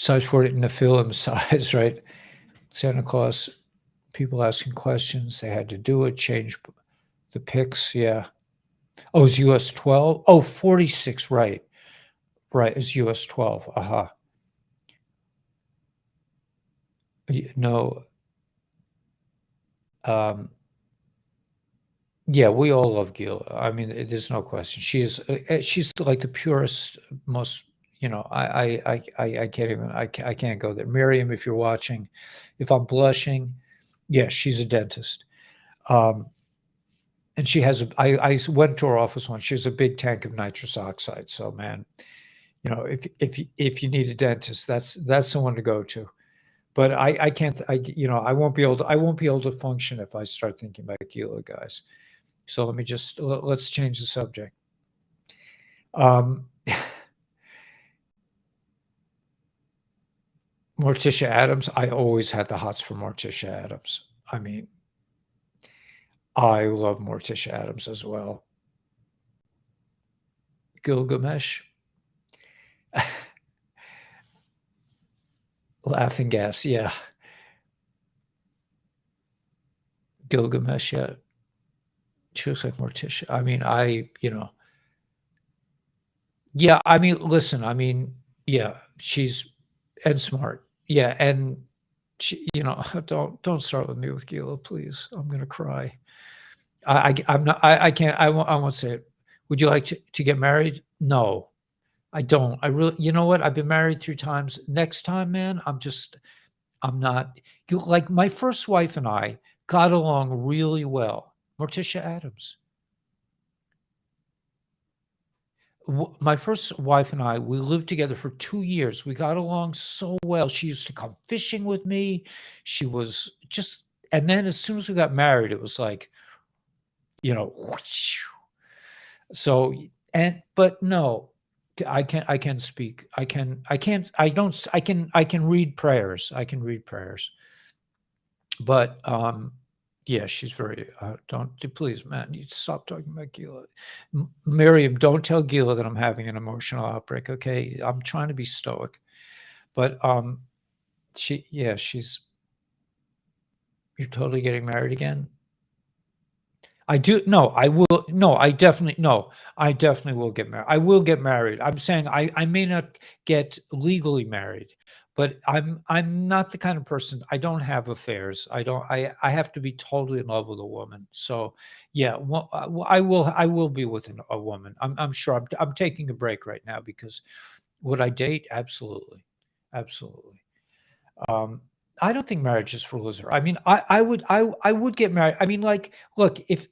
Speaker 1: size 40, Nephilim size, right? Santa Claus, people asking questions. They had to do it, change the pics. Yeah. Oh, it's US 12. Oh, 46. Right. Right. It's US 12. Aha. No. Um, yeah, we all love Gila. I mean, there's no question. She's like the purest, most, I can't even, I can't go there. Miriam, if you're watching, if I'm blushing, yeah, she's a dentist. And she has I went to her office once. She has a big tank of nitrous oxide. So, man, if you need a dentist, that's the one to go to. But I can't, I won't be able to function if I start thinking about Gila, guys. So let's change the subject. Morticia Addams. I always had the hots for Morticia Addams. I mean, I love Morticia Addams as well. Gilgamesh. Laughing gas. Yeah. Gilgamesh. Yeah. She looks like Morticia. I mean, yeah, I mean, listen, I mean, yeah, she's and smart. Yeah, and she, don't start with me with Gila, please. I'm gonna cry. I'm not. I can't. I won't say it. Would you like to get married? No, I don't. I really. You know what? I've been married 3 times. Next time, man, I'm not. Like my first wife and I got along really well. Morticia Addams. My first wife and I, we lived together for 2 years. We got along so well. She used to come fishing with me. She was just, and then as soon as we got married, it was like, whoosh. So, but no, I can speak. I can't, I can read prayers. I can read prayers. But, yeah, she's very, please, man, you stop talking about Gila. Miriam, don't tell Gila that I'm having an emotional outbreak, okay? I'm trying to be stoic. But you're totally getting married again? I do. No, I will. No, I definitely. No, I definitely will get married. I will get married. I'm saying I may not get legally married, but I'm not the kind of person. I don't have affairs. I don't. I have to be totally in love with a woman. So yeah, well, I will be with a woman. I'm sure. I'm taking a break right now because would I date? Absolutely, absolutely. Um, I don't think marriage is for loser. I mean, I would get married. I mean, like, look, if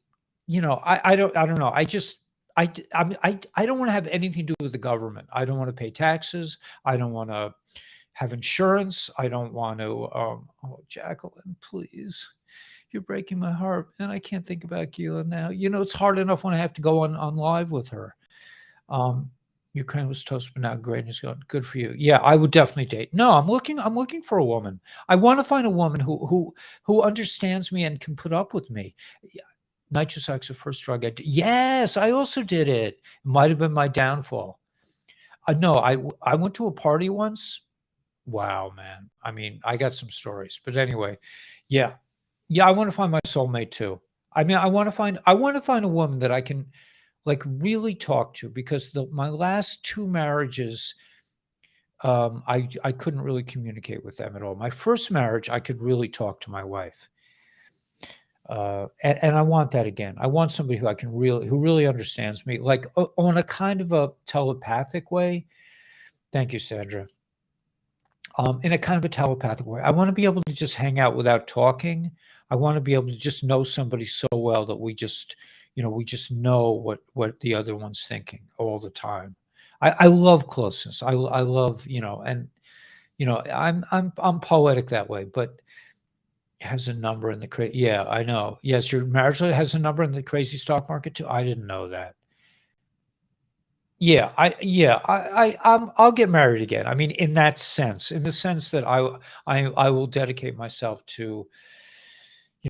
Speaker 1: I don't know. I don't want to have anything to do with the government. I don't want to pay taxes. I don't want to have insurance. I don't want to. Oh, Jacqueline, please, you're breaking my heart, and I can't think about Keela now. It's hard enough when I have to go on live with her. Ukraine was toast, but now great is gone. Good for you. Yeah, I would definitely date. No, I'm looking for a woman. I want to find a woman who understands me and can put up with me. Yeah, nitrous oxide, first drug I did. Yes, I also did it. It might have been my downfall. No, I went to a party once. Wow, man. I mean, I got some stories, but anyway, yeah, yeah. I want to find my soulmate too. I mean, I want to find a woman that I can like really talk to because my last 2 marriages, I couldn't really communicate with them at all. My first marriage, I could really talk to my wife. And I want that again. I want somebody who really understands me, like on a kind of a telepathic way. Thank you, Sandra. In a kind of a telepathic way. I want to be able to just hang out without talking. I want to be able to just know somebody so well that we just know what the other one's thinking all the time. I love closeness. I love, and I'm poetic that way, but it has a number in the yeah, I know. Yes, your marriage has a number in the crazy stock market too. I didn't know that. I'll get married again. I mean, in that sense, in the sense that I will dedicate myself to,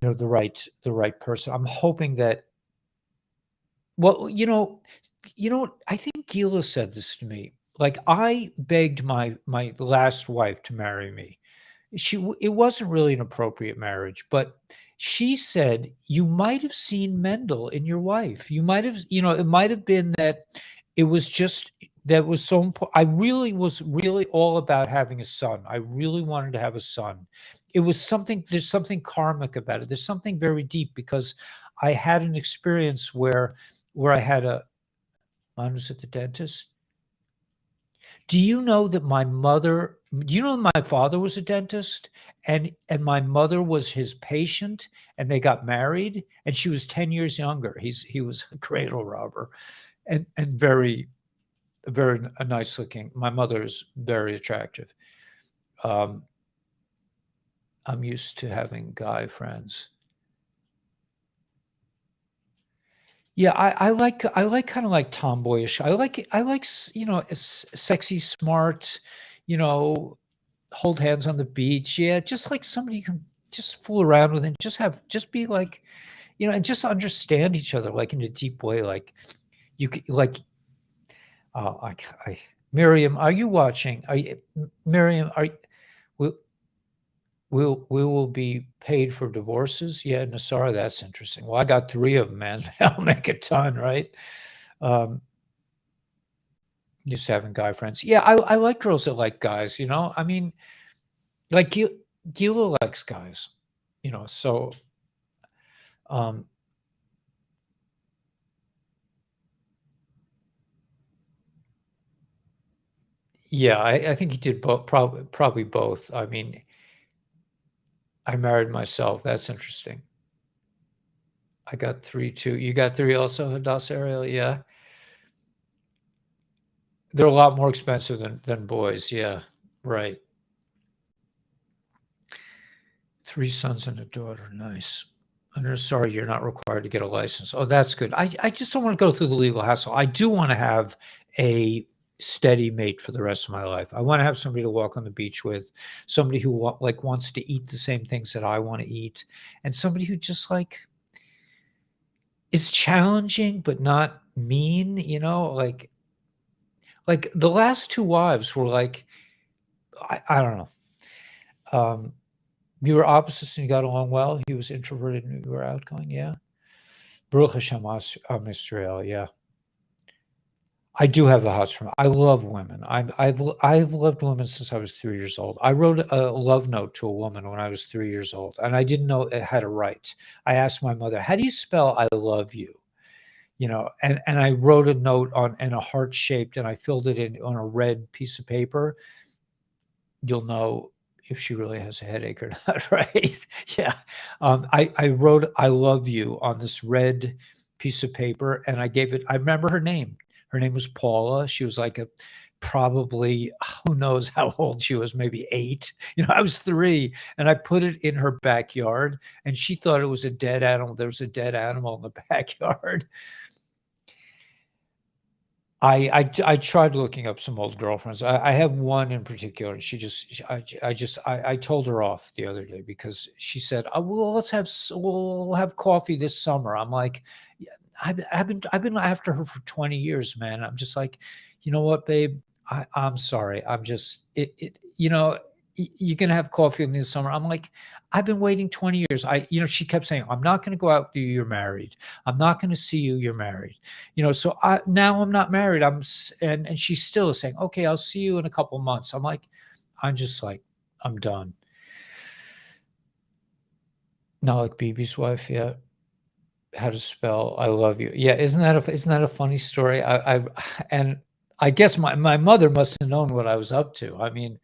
Speaker 1: the right person. I'm hoping that, well, I think Gila said this to me. like I begged my last wife to marry me. It wasn't really an appropriate marriage, but she said, "You might have seen Mendel in your wife. You might have, it might have been that it was just that was so important." I really was really all about having a son. I really wanted to have a son. It was something, there's something karmic about it. There's something very deep because I had an experience where I had mine was at the dentist. Do you know that do you know my father was a dentist and my mother was his patient and they got married and she was 10 years younger. He was a cradle robber and very a nice looking. My mother is very attractive. I'm used to having guy friends. Yeah, I like kind of like tomboyish. I like sexy, smart, you know, hold hands on the beach. Yeah, just like somebody you can just fool around with and just be like, and just understand each other like in a deep way. Like you could like, Miriam, are you watching? Miriam? We, we will be paid for divorces? Yeah, Nasara, that's interesting. Well, I got 3 of them, man. I'll make a ton, right? Just having guy friends. Yeah, I like girls that like guys, I mean, like Gila likes guys, so yeah, I think he did both, probably both. I mean, I married myself. That's interesting. I got 3 too. You got 3 also, Hadass Ariel? Yeah. They're a lot more expensive than boys. Yeah, right. 3 sons and a daughter. Nice. I'm sorry, you're not required to get a license. Oh, that's good. I just don't want to go through the legal hassle. I do want to have a steady mate for the rest of my life. I want to have somebody to walk on the beach with, somebody who wants to eat the same things that I want to eat, and somebody who just is challenging but not mean. Like the last 2 wives were like, I don't know. You were opposites and you got along well. He was introverted and you were outgoing. Yeah. Baruch Hashem, Israel. Yeah. I do have the hots from. I love women. I've loved women since I was 3 years old. I wrote a love note to a woman when I was 3 years old, and I didn't know it had a write. I asked my mother, "How do you spell I love you?" And I wrote a note in a heart shaped, and I filled it in on a red piece of paper. You'll know if she really has a headache or not, right? Yeah. I wrote "I love you" on this red piece of paper, and I gave it. I remember her name. Her name was Paula. She was like probably, who knows how old she was, maybe 8. I was 3, and I put it in her backyard, and she thought it was a dead animal. There was a dead animal in the backyard. I tried looking up some old girlfriends. I have one in particular, and I told her off the other day because she said, "Oh, well, we'll have coffee this summer." I'm like, "Yeah, I've been after her for 20 years, man." I'm just like, you know what, babe? I'm sorry. I'm just you're gonna have coffee with me this summer. I'm like, I've been waiting 20 years. She kept saying, "I'm not gonna go out with you. You're married. I'm not gonna see you. You're married." So now I'm not married. And she still is saying, "Okay, I'll see you in a couple months." I'm just like, I'm done. Not like Bibi's wife, yeah. How to spell "I love you"? Yeah, isn't that a funny story? And I guess my mother must have known what I was up to. I mean,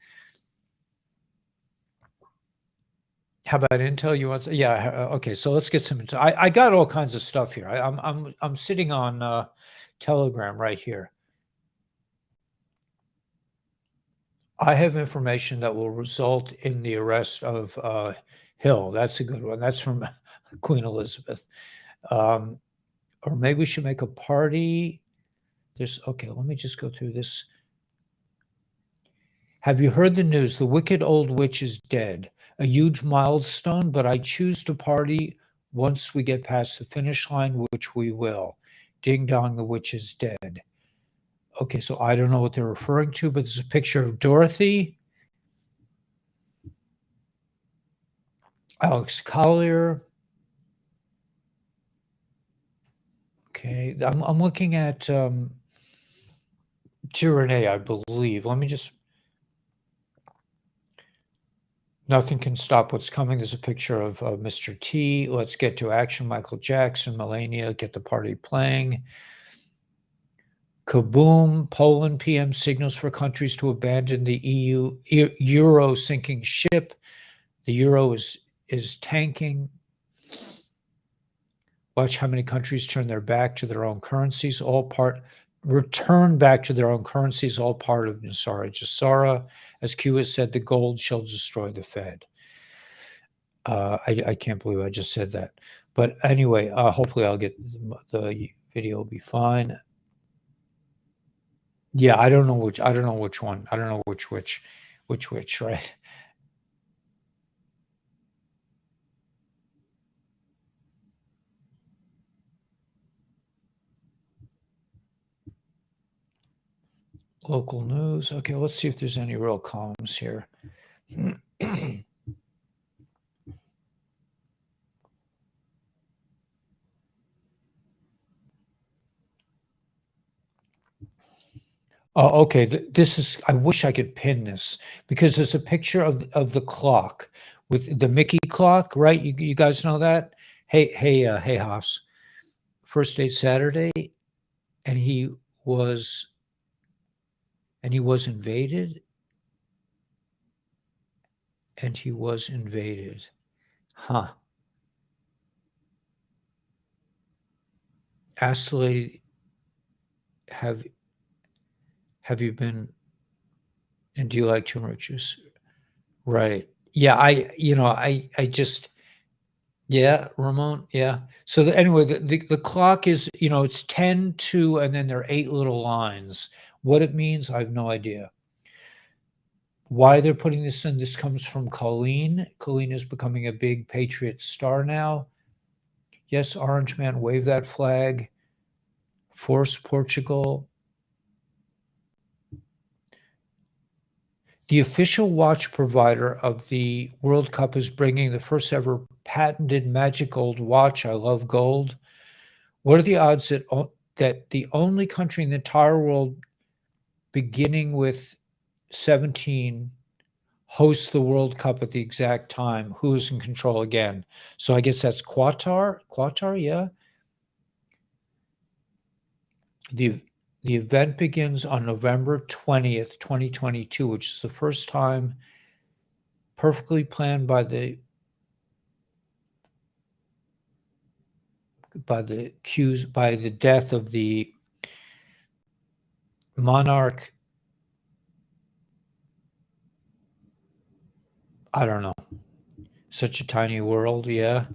Speaker 1: how about Intel? You want? Yeah. Okay. So let's get some. I got all kinds of stuff here. I'm sitting on Telegram right here. I have information that will result in the arrest of Hill. That's a good one. That's from Queen Elizabeth. Or maybe we should make a party. Okay, let me just go through this. Have you heard the news? The wicked old witch is dead. A huge milestone, but I choose to party once we get past the finish line, which we will. Ding dong, the witch is dead. Okay, so I don't know what they're referring to, but there's a picture of Dorothy, Alex Collier. Okay, I'm looking at Tyranny, I believe. Let me just. Nothing can stop what's coming. There's a picture of Mr. T. Let's get to action. Michael Jackson, Melania, get the party playing. Kaboom! Poland PM signals for countries to abandon the euro sinking ship. The euro is tanking. Watch how many countries turn their back to their own currencies. Return back to their own currencies. All part of Nasara Jasara. As Q has said, the gold shall destroy the Fed. I can't believe I just said that. But anyway, hopefully I'll get the video will be fine. Yeah, I don't know which one. I don't know which, right? Local news. Okay, let's see if there's any real columns here. Oh, okay. This is. I wish I could pin this because there's a picture of the clock with the Mickey clock, right? You guys know that? Hey, Haas. First date Saturday, and he was invaded, Huh. Asked the lady, have you been, and do you like turmeric juice? Right. Yeah, I just, yeah, Ramon, yeah. So anyway, the clock is, it's 10-2, and then there are 8 little lines. What it means, I have no idea. Why they're putting this in, this comes from Colleen. Colleen is becoming a big Patriot star now. Yes, Orange Man, wave that flag. Force Portugal. The official watch provider of the World Cup is bringing the first ever patented magic gold watch. I love gold. What are the odds that the only country in the entire world, beginning with 17, hosts the World Cup at the exact time? Who is in control again? So I guess that's Qatar. Qatar, yeah. The event begins on November 20th, 2022, which is the first time perfectly planned by the death of the monarch. I don't know. Such a tiny world, yeah.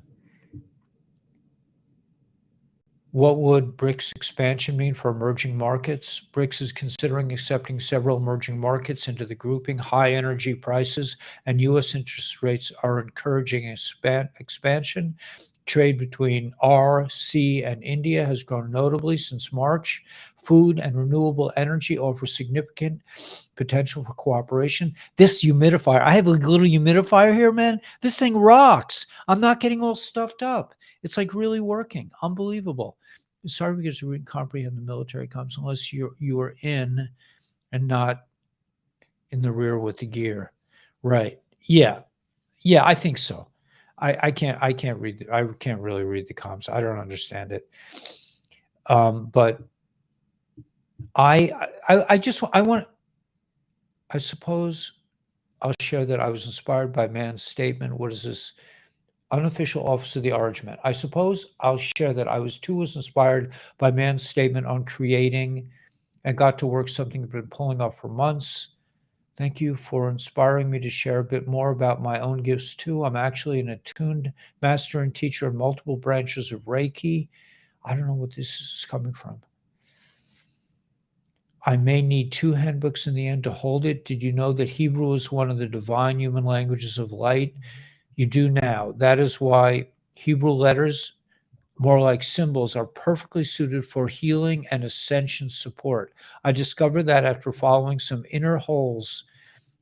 Speaker 1: What would BRICS expansion mean for emerging markets? BRICS is considering accepting several emerging markets into the grouping. High energy prices and U.S. interest rates are encouraging expansion. Trade between RC and India has grown notably since March. Food and renewable energy offer significant potential for cooperation. This humidifier, I have a little humidifier here, man. This thing rocks. I'm not getting all stuffed up. It's like really working. Unbelievable. Sorry because we didn't comprehend the military comms unless you are in and not in the rear with the gear. Right. Yeah. Yeah, I think so. I can't really read the comms. I don't understand it. But I suppose I'll share that I was inspired by man's statement. What is this? Unofficial office of the Orange Man. I suppose I'll share that I was inspired by man's statement on creating and got to work something I've been pulling off for months. Thank you for inspiring me to share a bit more about my own gifts too. I'm actually an attuned master and teacher in multiple branches of Reiki. I don't know what this is coming from. I may need 2 handbooks in the end to hold it. Did you know that Hebrew is one of the divine human languages of light? You do now. That is why Hebrew letters more like symbols, are perfectly suited for healing and ascension support. I discovered that after following some inner holes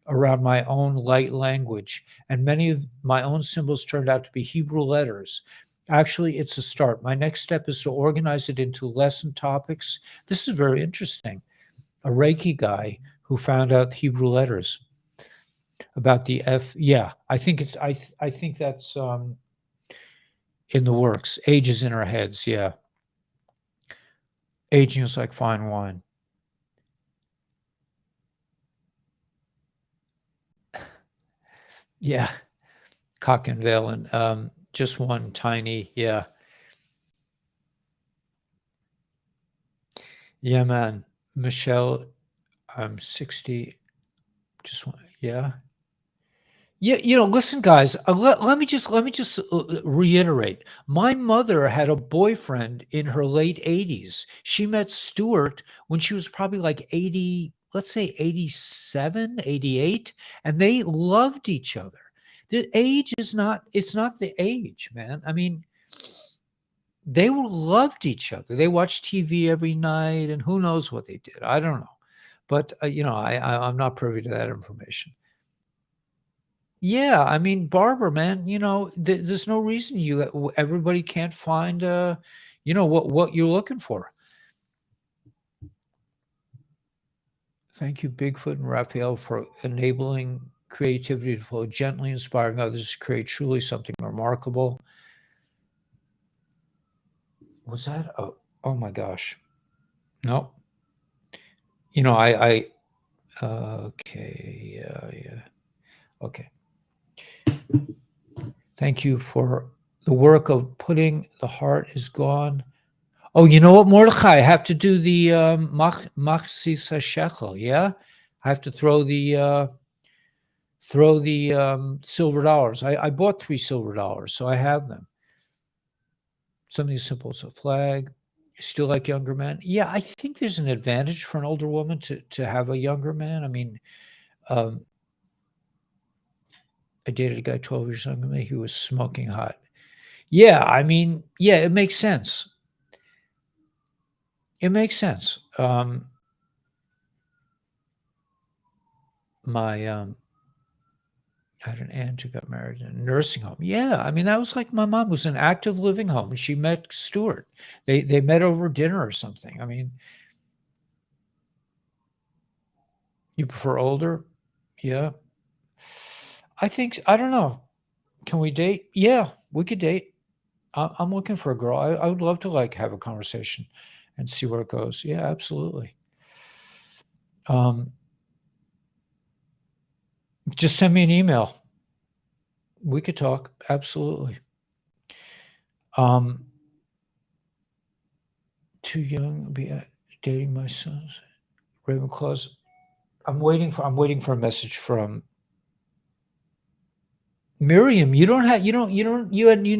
Speaker 1: around my own light language, and many of my own symbols turned out to be Hebrew letters. Actually, it's a start. My next step is to organize it into lesson topics. This is very interesting. A Reiki guy who found out Hebrew letters about the F. Yeah, I think it's I think that's in the works. Age is in our heads. Yeah, aging is like fine wine. Yeah, cock and veil, and just one tiny. Yeah, yeah, man. Michelle, I'm 60. Just one. Yeah. Yeah, listen, guys. Let me just reiterate. My mother had a boyfriend in her late 80s. She met Stuart when she was probably like 80, let's say 87, 88, and they loved each other. The age is not, it's not the age, man. I mean, they loved each other. They watched TV every night, and who knows what they did. I don't know. But I'm not privy to that information. Yeah, I mean, barber, man, there's no reason everybody can't find, what you're looking for. Thank you, Bigfoot and Raphael, for enabling creativity to flow gently, inspiring others to create truly something remarkable. Was that? Oh my gosh. No. Okay, yeah. Okay. Thank you for the work of putting the heart is gone. Oh, you know what, Mordechai? I have to do the Machzis Shekel. Yeah, I have to throw the silver dollars. I bought $3 silver, so I have them. Something as simple as a flag. Still like younger men? Yeah, I think there's an advantage for an older woman to have a younger man. I mean, um, I dated a guy 12 years younger than me who was smoking hot. Yeah, I mean, yeah, it makes sense. It makes sense. My I had an aunt who got married in a nursing home. Yeah, I mean, that was like my mom was in active living home, and she met Stuart. They met over dinner or something. I mean, you prefer older? Yeah. I don't know. Can we date? Yeah, we could date. I'm looking for a girl. I would love to like have a conversation and see where it goes. Yeah, absolutely. Um, just send me an email. We could talk. Absolutely. Um, too young to be dating my sons. Ravenclaws. I'm waiting for a message from Miriam. You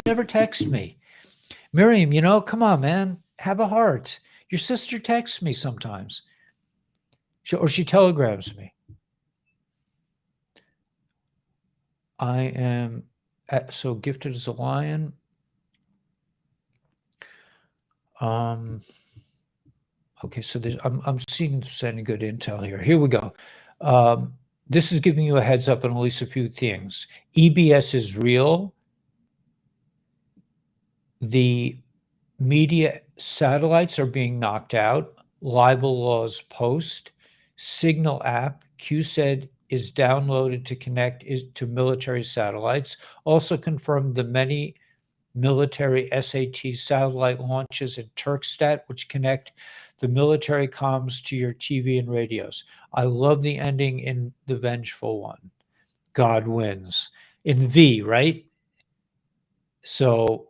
Speaker 1: never text me. Miriam, come on, man. Have a heart. Your sister texts me sometimes. She telegrams me. I am so gifted as a lion. Okay, so I'm seeing any good intel here. Here we go. This is giving you a heads up on at least a few things. EBS is real. The media satellites are being knocked out. Libel laws post. Signal app. QSED is downloaded to connect to military satellites. Also confirmed the many military SAT satellite launches in Turkstat, which connect the military comms to your TV and radios. I love the ending in The Vengeful One. God wins. In V, right? So,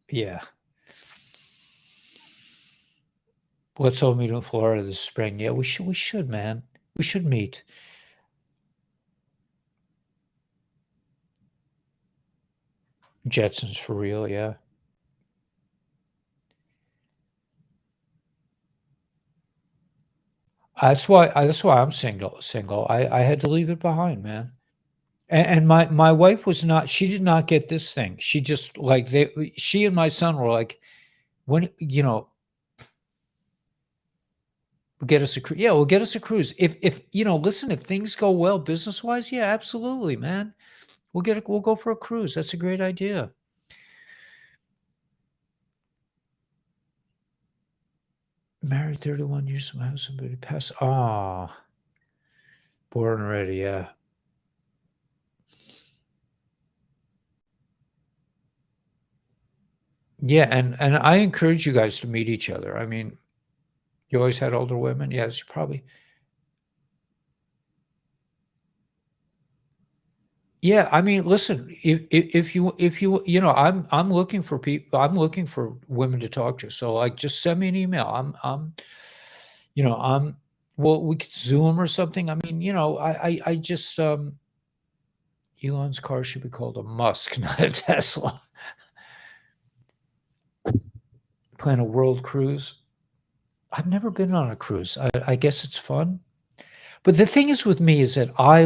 Speaker 1: yeah. Let's all meet in Florida this spring. Yeah, we should, man. We should meet. Jetsons for real, yeah. That's why I'm single. I had to leave it behind, man. And my wife was not. She did not get this thing. She just like she and my son were like, when we'll get us a cruise. Yeah, we'll get us a cruise. If listen, if things go well business wise, yeah, absolutely, man. We'll go for a cruise. That's a great idea. Married 31 years to my husband, but he passed. Ah, born already. Yeah. Yeah, and I encourage you guys to meet each other. I mean, you always had older women. Yes, you probably. Yeah, I mean, listen, if you I'm looking for people. I'm looking for women to talk to. So like, just send me an email. I'm. Well, we could Zoom or something. I mean, I just Elon's car should be called a Musk, not a Tesla. Plan a world cruise. I've never been on a cruise. I guess it's fun. But the thing is with me is that I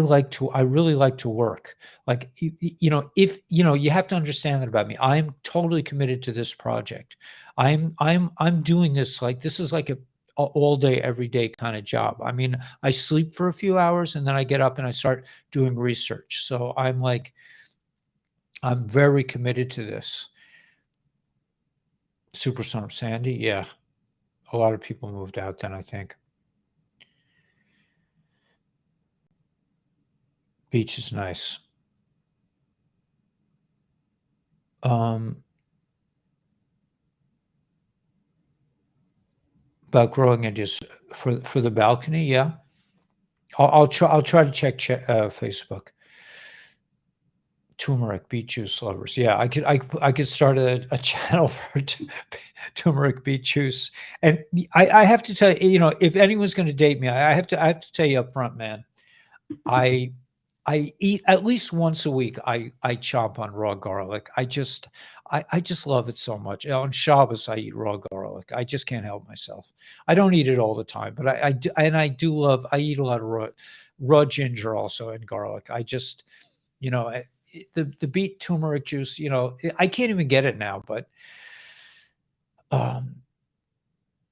Speaker 1: really like to work. Like, if you have to understand that about me. I'm totally committed to this project. I'm doing this like this is like a all day, every day kind of job. I mean, I sleep for a few hours and then I get up and I start doing research. So I'm very committed to this. Superstorm Sandy, yeah. A lot of people moved out then, I think. Beach is nice. Um, about growing it just for the balcony, yeah. I'll try to check Facebook. Turmeric beet juice lovers. Yeah, I could start a channel for turmeric beet juice. And I have to tell you, if anyone's going to date me, I have to tell you up front, man. I I eat at least once a week. I chomp on raw garlic. I just love it so much. On Shabbos, I eat raw garlic. I just can't help myself. I don't eat it all the time, but I do, and I do love. I eat a lot of raw ginger also and garlic. I just you know the beet turmeric juice. I can't even get it now, but um,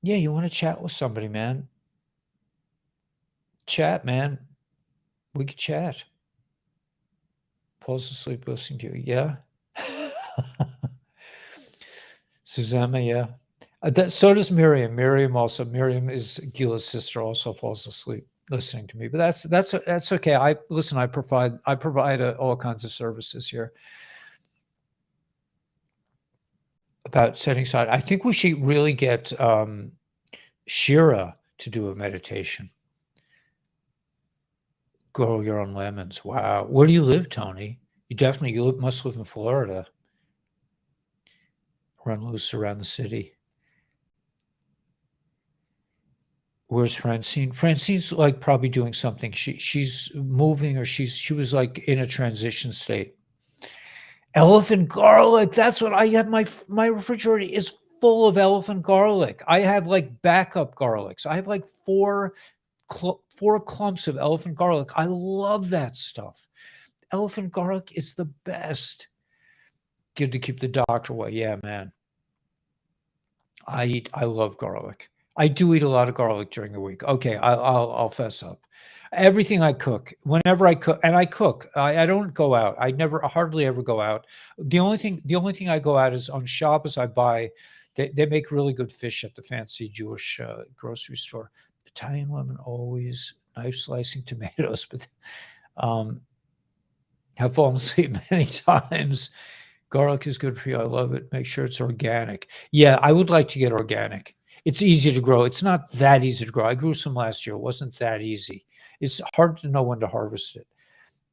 Speaker 1: yeah, you want to chat with somebody, man? Chat, man. We could chat. Falls asleep listening to you. Yeah. Susanna, yeah. So does Miriam. Miriam is Gila's sister, also falls asleep listening to me. But that's okay. I provide all kinds of services here about setting aside. I think we should really get Shira to do a meditation. Grow your own lemons. Wow. Where do you live, Tony? Must live in Florida. Run loose around the city. Where's Francine? Francine's like probably doing something. She's moving, or she was like in a transition state. Elephant garlic. That's what I have. My refrigerator is full of elephant garlic. I have like backup garlics. I have like four clumps of elephant garlic. I love that stuff. Elephant garlic is the best. Good to keep the doctor away. Yeah, man. I love garlic. I do eat a lot of garlic during the week. Okay, I'll fess up. Everything I cook, whenever I cook, and I cook, I don't go out. I hardly ever go out. The only thing I go out is on Shabbos. I buy. They make really good fish at the fancy Jewish grocery store. Italian women always knife slicing tomatoes, but um, have fallen asleep many times. Garlic is good for you. I love it. Make sure it's organic. Yeah, I would like to get organic. It's easy to grow. It's not that easy to grow. I grew some last year. It wasn't that easy. It's hard to know when to harvest it.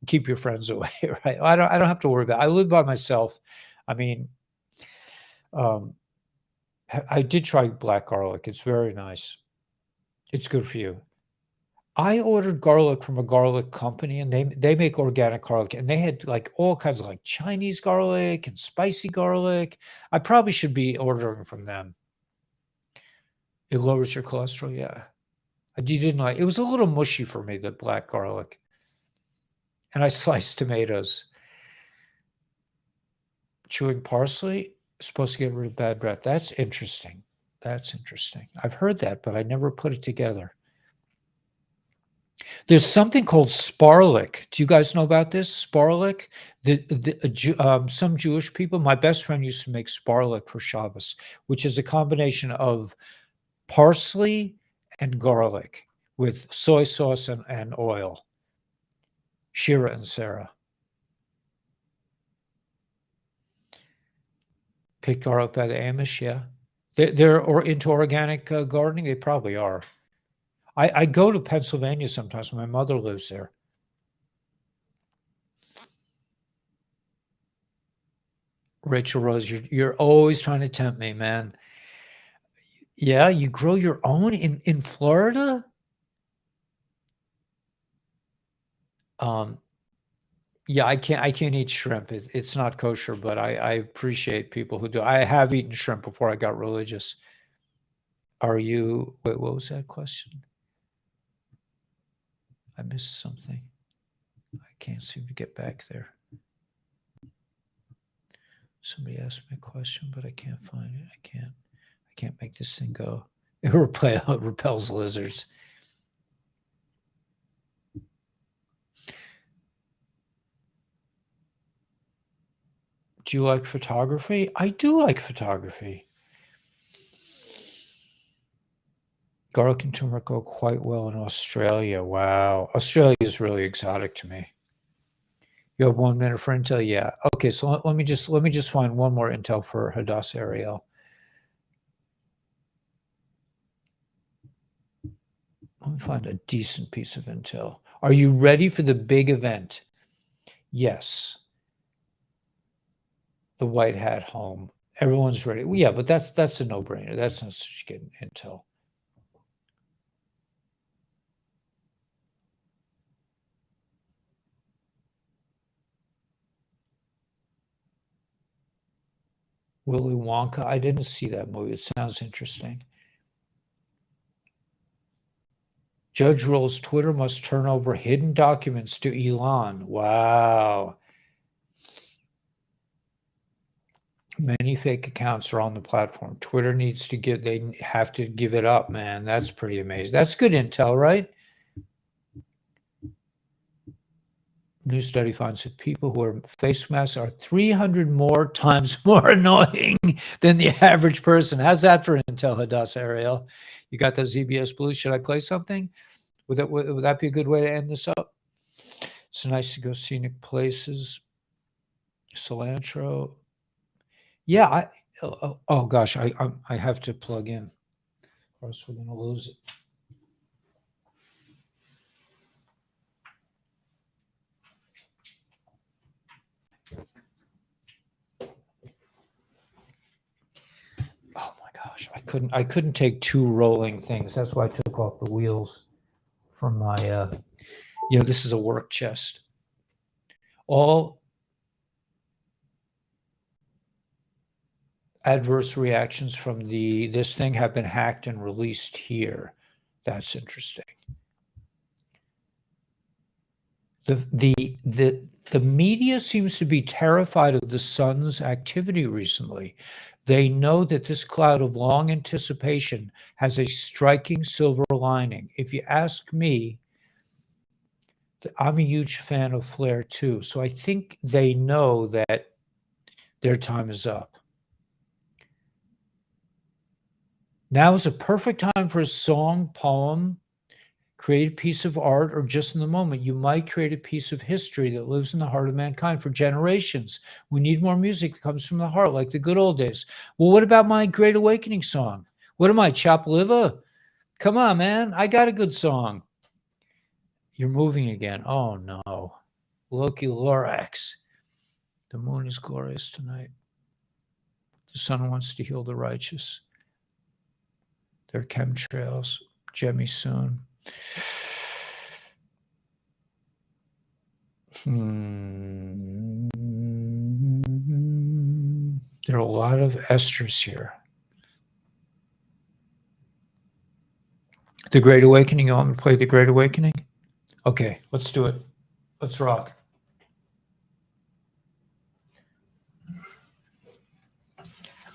Speaker 1: Keep your friends away, right? I don't have to worry about it. I live by myself. I mean, um, I did try black garlic. It's very nice. It's good for you. I ordered garlic from a garlic company, and they make organic garlic, and they had like all kinds of like Chinese garlic and spicy garlic. I probably should be ordering from them. It lowers your cholesterol, yeah. You didn't like it. Was a little mushy for me, the black garlic. And I sliced tomatoes. Chewing parsley is supposed to get rid of bad breath. That's interesting. That's interesting. I've heard that, but I never put it together. There's something called sparlik. Do you guys know about this? Sparlik? Some Jewish people, my best friend used to make sparlik for Shabbos, which is a combination of parsley and garlic with soy sauce and oil. Shira and Sarah. Picked garlic by the Amish, yeah. They're into organic gardening. They probably are. I go to Pennsylvania sometimes. My mother lives there. Rachel Rose, you're always trying to tempt me, man. Yeah, you grow your own in Florida? Yeah, I can't eat shrimp. It's not kosher, but I appreciate people who do. I have eaten shrimp before I got religious. Wait, what was that question? I missed something. I can't seem to get back there. Somebody asked me a question, but I can't find it. I can't make this thing go. It repels lizards. Do you like photography? I do like photography. Garlic and turmeric go quite well in Australia. Wow. Australia is really exotic to me. You have 1 minute for intel? Yeah. Okay, so let me just find one more intel for Hadassah Ariel. Let me find a decent piece of intel. Are you ready for the big event? Yes. The White Hat home. Everyone's ready. Well, yeah, but that's a no-brainer. That's not such good intel. Willy Wonka. I didn't see that movie. It sounds interesting. Judge rules Twitter must turn over hidden documents to Elon. Wow. Many fake accounts are on the platform. Twitter needs to they have to give it up, man. That's pretty amazing. That's good intel, right? New study finds that people who wear face masks are 300 more times more annoying than the average person. How's that for intel, Hadassah Ariel? You got those ZBS Blues. Should I play something? Would that be a good way to end this up? It's nice to go scenic places. Cilantro. Yeah, oh gosh, I have to plug in, or else we're gonna lose it. Oh my gosh, I couldn't take 2 rolling things. That's why I took off the wheels from my this is a work chest. All adverse reactions from this thing have been hacked and released here. That's interesting. The media seems to be terrified of the sun's activity recently. They know that this cloud of long anticipation has a striking silver lining. If you ask me, I'm a huge fan of Flair too. So I think they know that their time is up. Now is a perfect time for a song, poem, create a piece of art, or just in the moment. You might create a piece of history that lives in the heart of mankind for generations. We need more music that comes from the heart, like the good old days. Well, what about my Great Awakening song? What am I, chopped liver? Come on, man. I got a good song. You're moving again. Oh, no. Loki Lorax. The moon is glorious tonight. The sun wants to heal the righteous. There are chemtrails. Jemmy soon. There are a lot of esters here. The Great Awakening. You want me to play The Great Awakening? Okay, let's do it. Let's rock.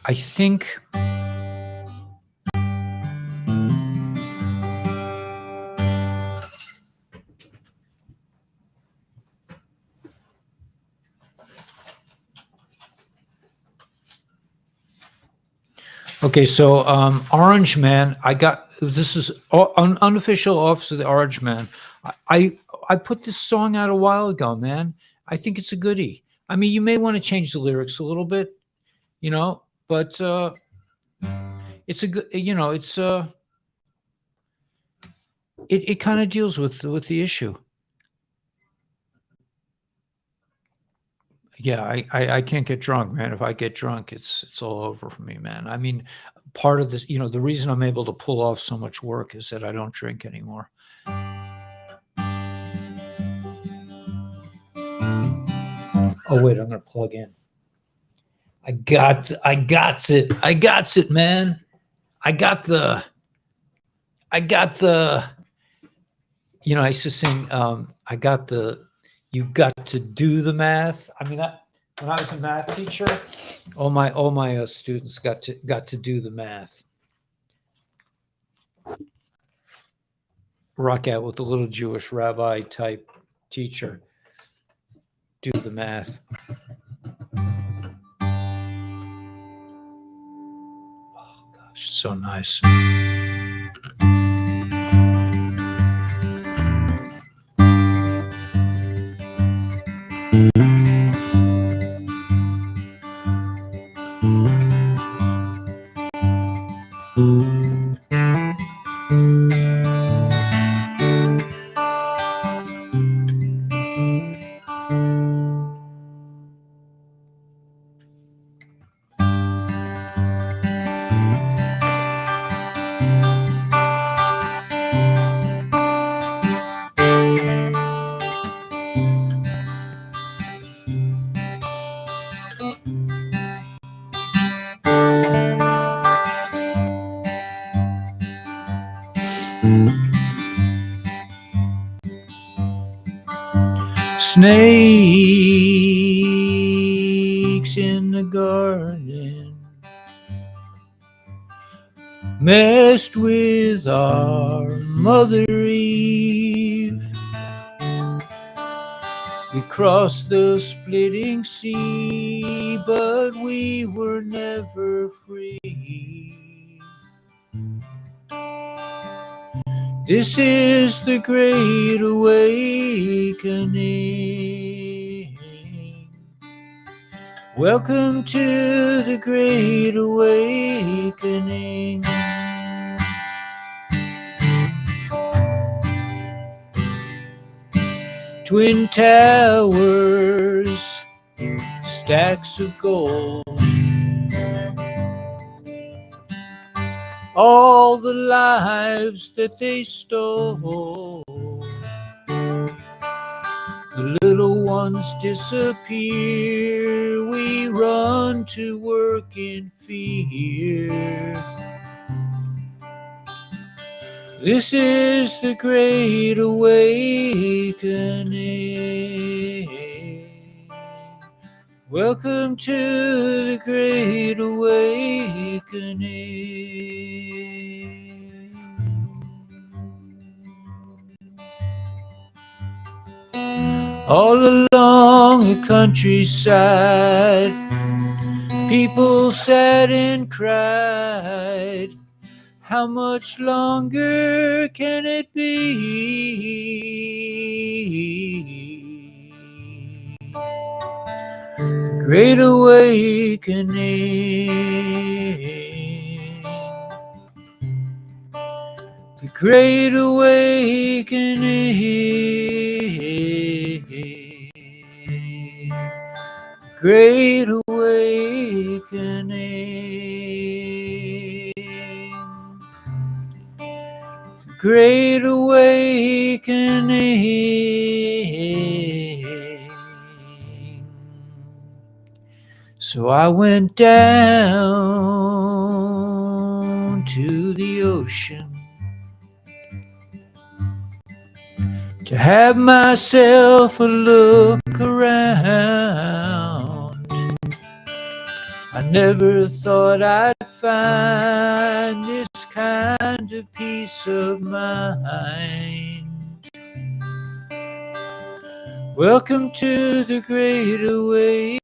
Speaker 1: I think okay, so Orange Man, I got this is unofficial Office of the Orange Man. I put this song out a while ago, man. I think it's a goodie. I mean, you may want to change the lyrics a little bit, you know, but it's a good, you know, it's it kind of deals with the issue. Yeah, I can't get drunk, man. If I get drunk, it's all over for me, man. I mean, part of this, you know, the reason I'm able to pull off so much work is that I don't drink anymore. Oh wait, I'm gonna plug in. I got it, man. I got the, you know, I used to sing, I got the, you got to do the math. I mean, when I was a math teacher, all my students got to do the math. Rock out with a little Jewish rabbi type teacher. Do the math. Oh gosh, so nice. Snakes in the garden messed with our Mother Eve. We crossed the splitting sea, but we were never free. This is the Great Awakening. Welcome to the Great Awakening. Twin towers, stacks of gold, all the lives that they stole. The little ones disappear, we run to work in fear. This is the Great Awakening. Welcome to the Great Awakening. All along the countryside, people sat and cried. How much longer can it be? The Great Awakening. The Great Awakening. Great Awakening. Great Awakening. So I went down to the ocean to have myself a look around. I never thought I'd find this kind of peace of mind. Welcome to the Great Awakening.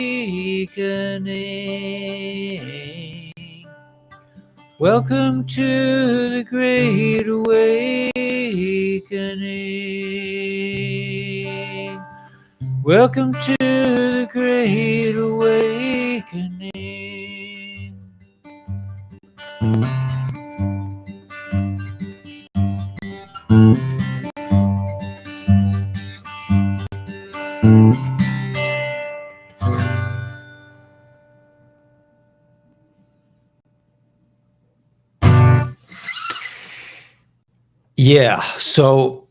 Speaker 1: Welcome to the Great Awakening. Welcome to the Great Awakening. Yeah, so,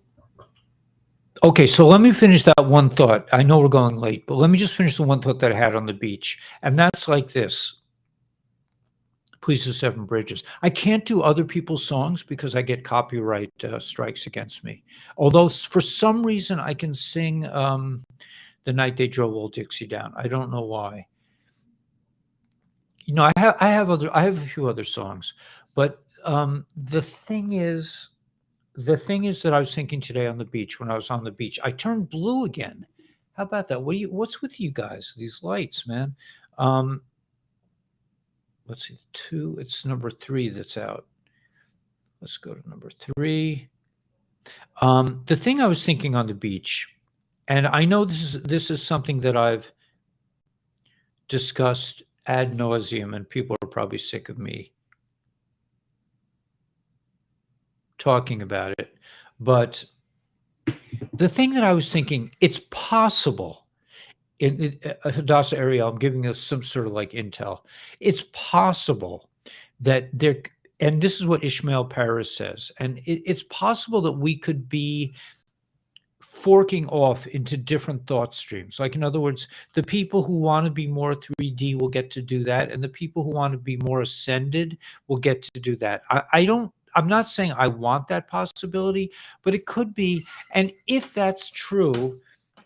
Speaker 1: okay, so let me finish that one thought. I know we're going late, but let me just finish the one thought that I had on the beach. And that's like this. Please, the Seven Bridges. I can't do other people's songs because I get copyright strikes against me. Although for some reason I can sing The Night They Drove Old Dixie Down. I don't know why. You know, I have a few other songs, but the thing is that I was thinking today on the beach, when I was on the beach, I turned blue again. How about that? What's with you guys? These lights, man. Let's see, 2. It's number 3 that's out. Let's go to number 3. The thing I was thinking on the beach, and I know this is something that I've discussed ad nauseum, and people are probably sick of me talking about it. But the thing that I was thinking, it's possible. In Hadassah area, I'm giving us some sort of like intel. It's possible that there, and this is what Ishmael Paris says, and it's possible that we could be forking off into different thought streams. Like, in other words, the people who want to be more 3D will get to do that, and the people who want to be more ascended will get to do that. I'm not saying I want that possibility, but it could be. And if that's true,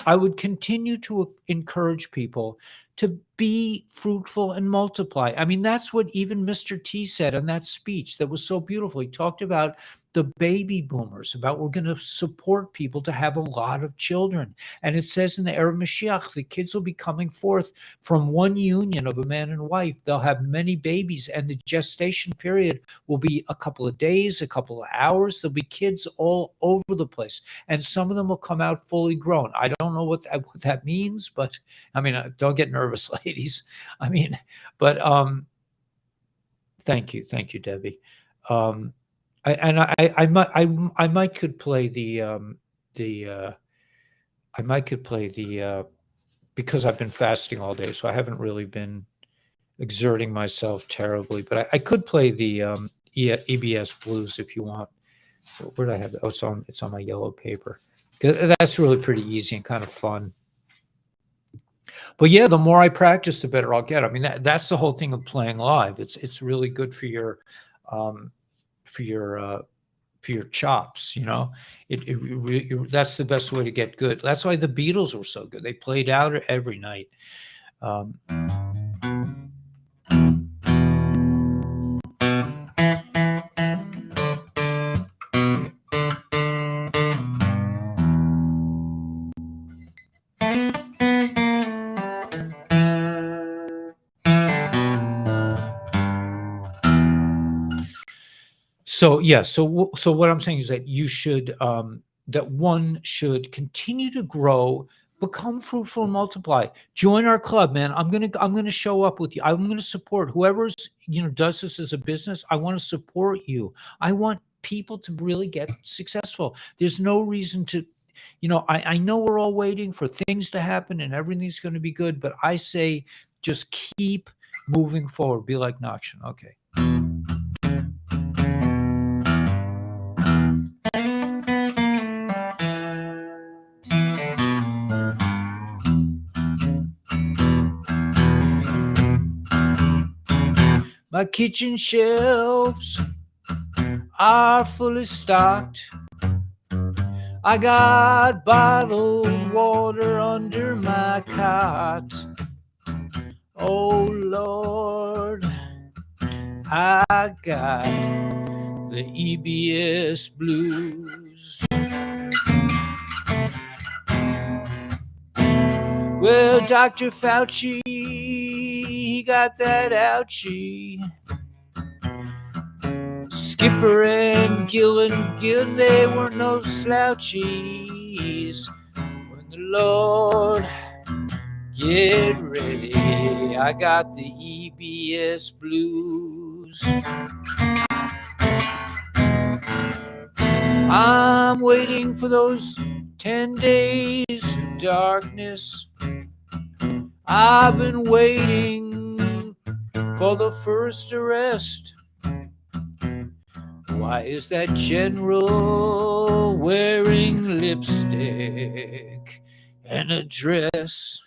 Speaker 1: I would continue to encourage people to be fruitful and multiply. I mean, that's what even Mr. T said in that speech that was so beautiful. He talked about the baby boomers, about we're going to support people to have a lot of children. And it says in the era of Mashiach, the kids will be coming forth from one union of a man and wife. They'll have many babies, and the gestation period will be a couple of days, a couple of hours. There'll be kids all over the place, and some of them will come out fully grown. I don't know what that means, but I mean, don't get nervous, ladies. I mean, but thank you, Debbie. I might could play because I've been fasting all day, so I haven't really been exerting myself terribly. But I could play the EBS blues if you want. Where did I have it? Oh, it's on my yellow paper. That's really pretty easy and kind of fun. But yeah, the more I practice, the better I'll get. I mean, that's the whole thing of playing live. It's really good for your chops, you know. That's the best way to get good. That's why the Beatles were so good. They played out every night. So yeah, so what I'm saying is that you should, that one should continue to grow, become fruitful, and multiply. Join our club, man. I'm gonna show up with you. I'm gonna support whoever's does this as a business. I want to support you. I want people to really get successful. There's no reason to, I know we're all waiting for things to happen and everything's going to be good, but I say just keep moving forward. Be like Nakshan. Okay. My kitchen shelves are fully stocked. I got bottled water under my cot. Oh Lord, I got the EBS blues. Well, Dr. Fauci, he got that ouchie. Skipper and Gillen, they weren't no slouchies. When the Lord get ready, I got the EBS blues. I'm waiting for those 10 days of darkness. I've been waiting for the first arrest. Why is that general wearing lipstick and a dress?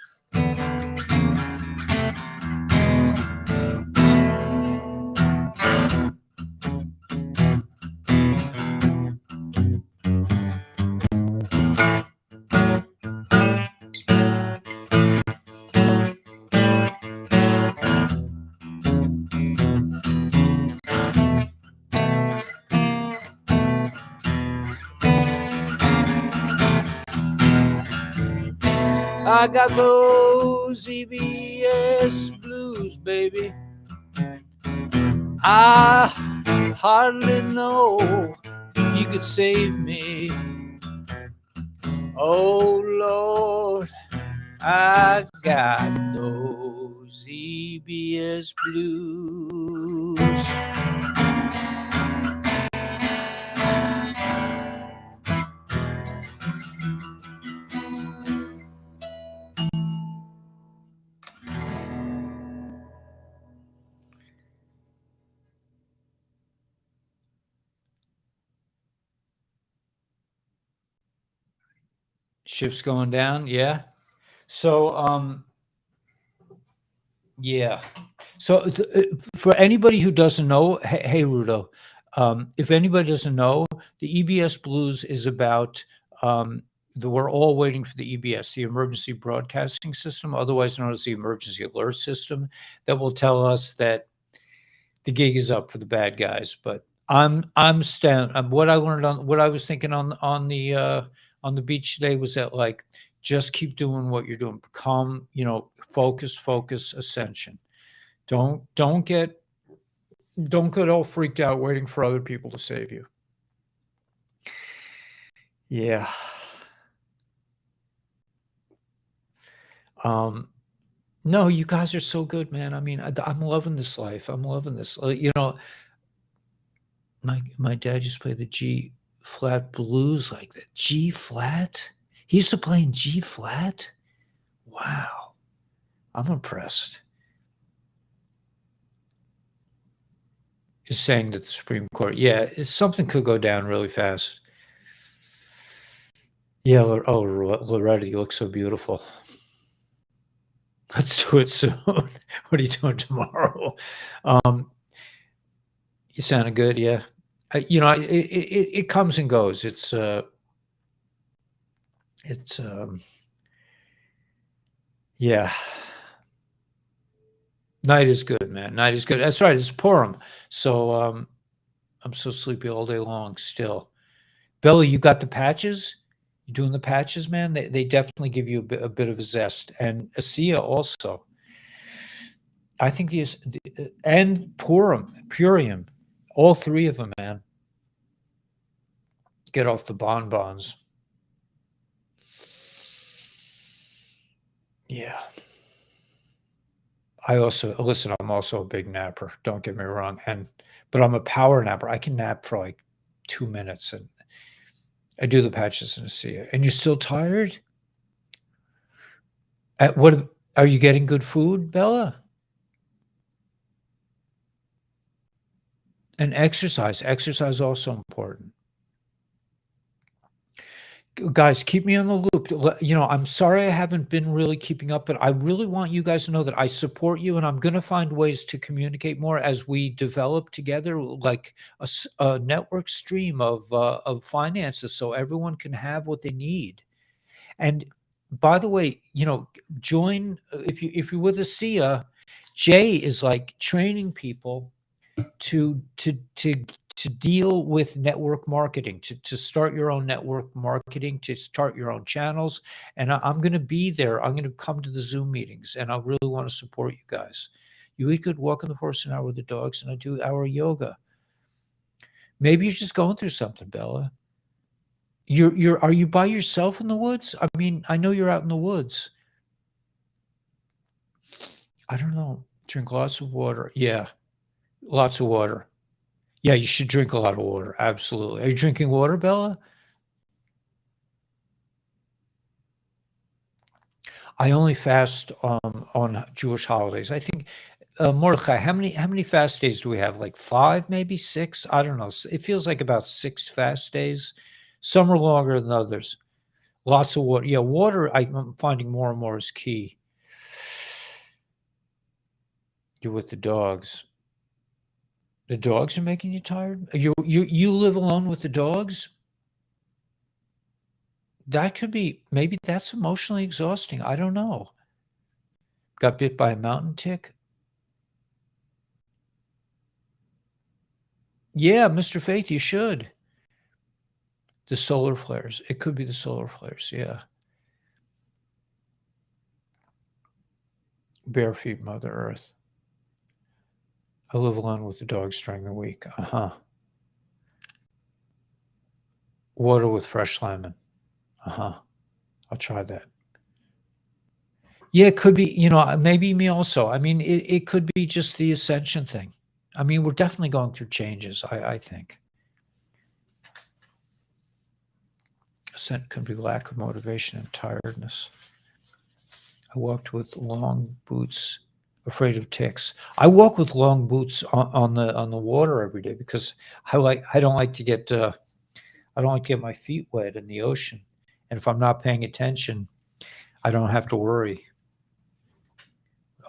Speaker 1: I got those EBS blues, baby. I hardly know if you could save me. Oh Lord, I got those EBS blues. Ship's going down, yeah. So, yeah. So for anybody who doesn't know, hey Rudo, if anybody doesn't know, the EBS Blues is about we're all waiting for the EBS, the Emergency Broadcasting System, otherwise known as the Emergency Alert System, that will tell us that the gig is up for the bad guys. But what I learned what I was thinking on the beach today was that, like, just keep doing what you're doing. Become, focus, ascension. Don't get all freaked out waiting for other people to save you. Yeah. No, you guys are so good, man. I mean, I'm loving this life. I'm loving this. My dad used to play the G flat blues like that. G flat. He used to play in G flat. Wow, I'm impressed. Is saying that the Supreme Court, something could go down really fast. Yeah, Loretta, you look so beautiful. Let's do it soon. What are you doing tomorrow? You sounded good, yeah. It comes and goes. Yeah. Night is good, man. Night is good. That's right. It's Purim. So I'm so sleepy all day long still. Bella, you got the patches? You doing the patches, man? They definitely give you a bit of a zest. And ASEA also. I think and Purium, all three of them, man. Get off the bonbons. Yeah. I'm also a big napper. Don't get me wrong. But I'm a power napper. I can nap for like 2 minutes, and I do the patches in ASEA. And you're still tired? What are you getting good food, Bella? And exercise. Exercise is also important. Guys, keep me on the loop. I'm sorry I haven't been really keeping up, but I really want you guys to know that I support you, and I'm going to find ways to communicate more as we develop together, like a network stream of finances, so everyone can have what they need. And by the way, join if you're with ASEA. Jay is like training people to to to to deal with network marketing, to start your own network marketing, to start your own channels. And I'm going to be there. I'm going to come to the Zoom meetings, and I really want to support you guys. You eat good, walk on the horse an hour with the dogs, and I do hour yoga. Maybe you're just going through something, Bella. Are you by yourself in the woods? I mean, I know you're out in the woods. I don't know. Drink lots of water. Yeah, lots of water. Yeah, you should drink a lot of water. Absolutely. Are you drinking water, Bella? I only fast on Jewish holidays. I think, Mordechai, how many fast days do we have? Like 5, maybe 6? I don't know. It feels like about 6 fast days. Some are longer than others. Lots of water. Yeah, water, I'm finding more and more is key. You're with the dogs. The dogs are making you tired? You live alone with the dogs? That could be, maybe that's emotionally exhausting. I don't know. Got bit by a mountain tick? Yeah, Mr. Faith, you should. The solar flares. It could be the solar flares. Yeah. Bare feet, Mother Earth. I live alone with the dogs during the week. Uh-huh. Water with fresh lemon. Uh-huh. I'll try that. Yeah, it could be, maybe me also. I mean, it could be just the ascension thing. I mean, we're definitely going through changes, I think. Ascent could be lack of motivation and tiredness. I walked with long boots, afraid of ticks. I walk with long boots on the water every day because I don't like to get my feet wet in the ocean. And if I'm not paying attention, I don't have to worry.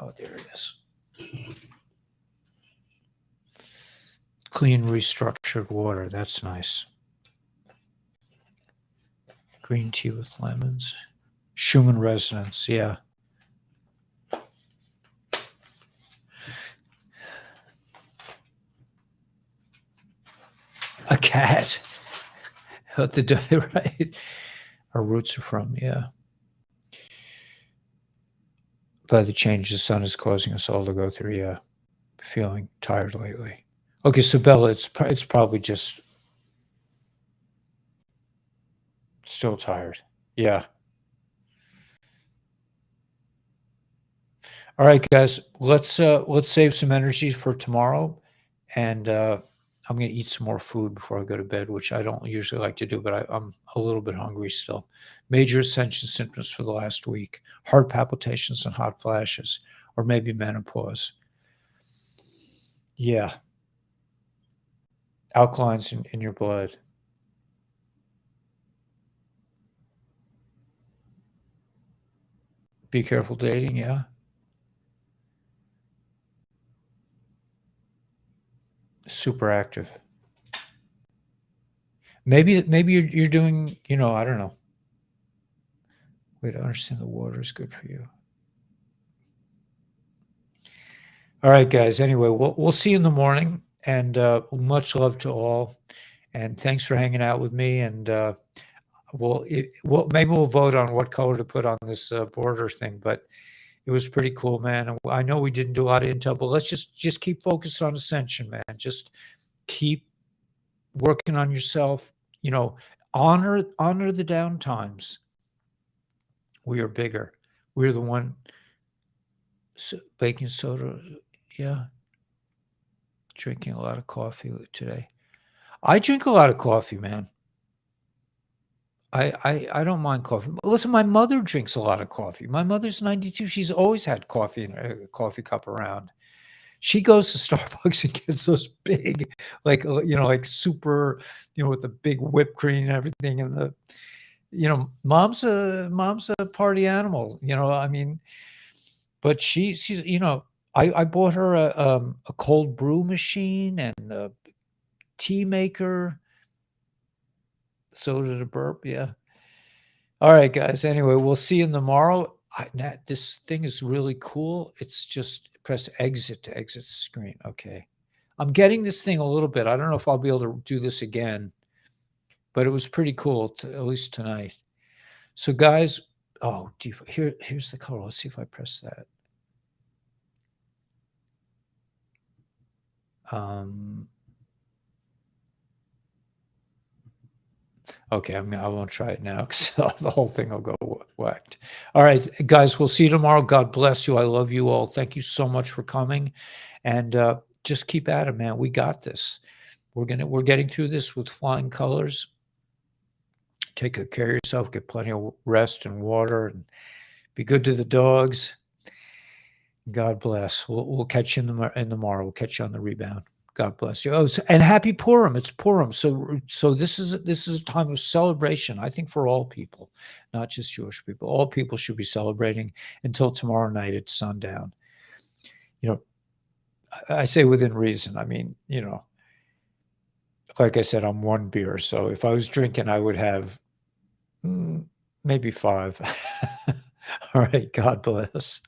Speaker 1: Oh, there it is. Clean, restructured water. That's nice. Green tea with lemons. Schumann resonance. Yeah. A cat. What to do, right? Our roots are from, yeah. By the change the sun is causing us all to go through, yeah. Feeling tired lately. Okay, so Bella, it's probably just still tired. Yeah. All right, guys, let's save some energy for tomorrow, and I'm going to eat some more food before I go to bed, which I don't usually like to do, but I'm a little bit hungry still. Major ascension symptoms for the last week: heart palpitations and hot flashes, or maybe menopause. Yeah. Alkalines in your blood. Be careful dating, yeah. Super active. Maybe you're doing, I don't know. Way to understand the water is good for you. All right, guys. Anyway, we'll see you in the morning, and much love to all. And thanks for hanging out with me. And maybe we'll vote on what color to put on this border thing. But it was pretty cool, man. And I know we didn't do a lot of intel, but let's just keep focused on ascension, man. Just keep working on yourself. Honor the down times. We are bigger. We're the one. Baking soda, yeah. Drinking a lot of coffee today. I drink a lot of coffee, man. I don't mind coffee. Listen, my mother drinks a lot of coffee. My mother's 92. She's always had coffee in a coffee cup around. She goes to Starbucks and gets those big, like super, with the big whipped cream and everything, and mom's a party animal. I mean, but she's I bought her a cold brew machine and a tea maker. So did a burp. Yeah. All right, guys. Anyway, we'll see you tomorrow. This thing is really cool. It's just press exit to exit screen. Okay. I'm getting this thing a little bit. I don't know if I'll be able to do this again, but it was pretty cool, at least tonight. So, guys, here's the color. Let's see if I press that. Okay, I won't try it now because the whole thing will go whacked. All right, guys, we'll see you tomorrow. God bless you. I love you all. Thank you so much for coming, and just keep at it, man. We got this. We're getting through this with flying colors. Take good care of yourself. Get plenty of rest and water, and be good to the dogs. God bless. We'll catch you in tomorrow. We'll catch you on the rebound. God bless you. Oh, and happy Purim. It's Purim. So this is a time of celebration, I think, for all people, not just Jewish people. All people should be celebrating until tomorrow night at sundown. I say within reason. I mean, like I said, I'm one beer. So if I was drinking, I would have maybe 5. All right. God bless.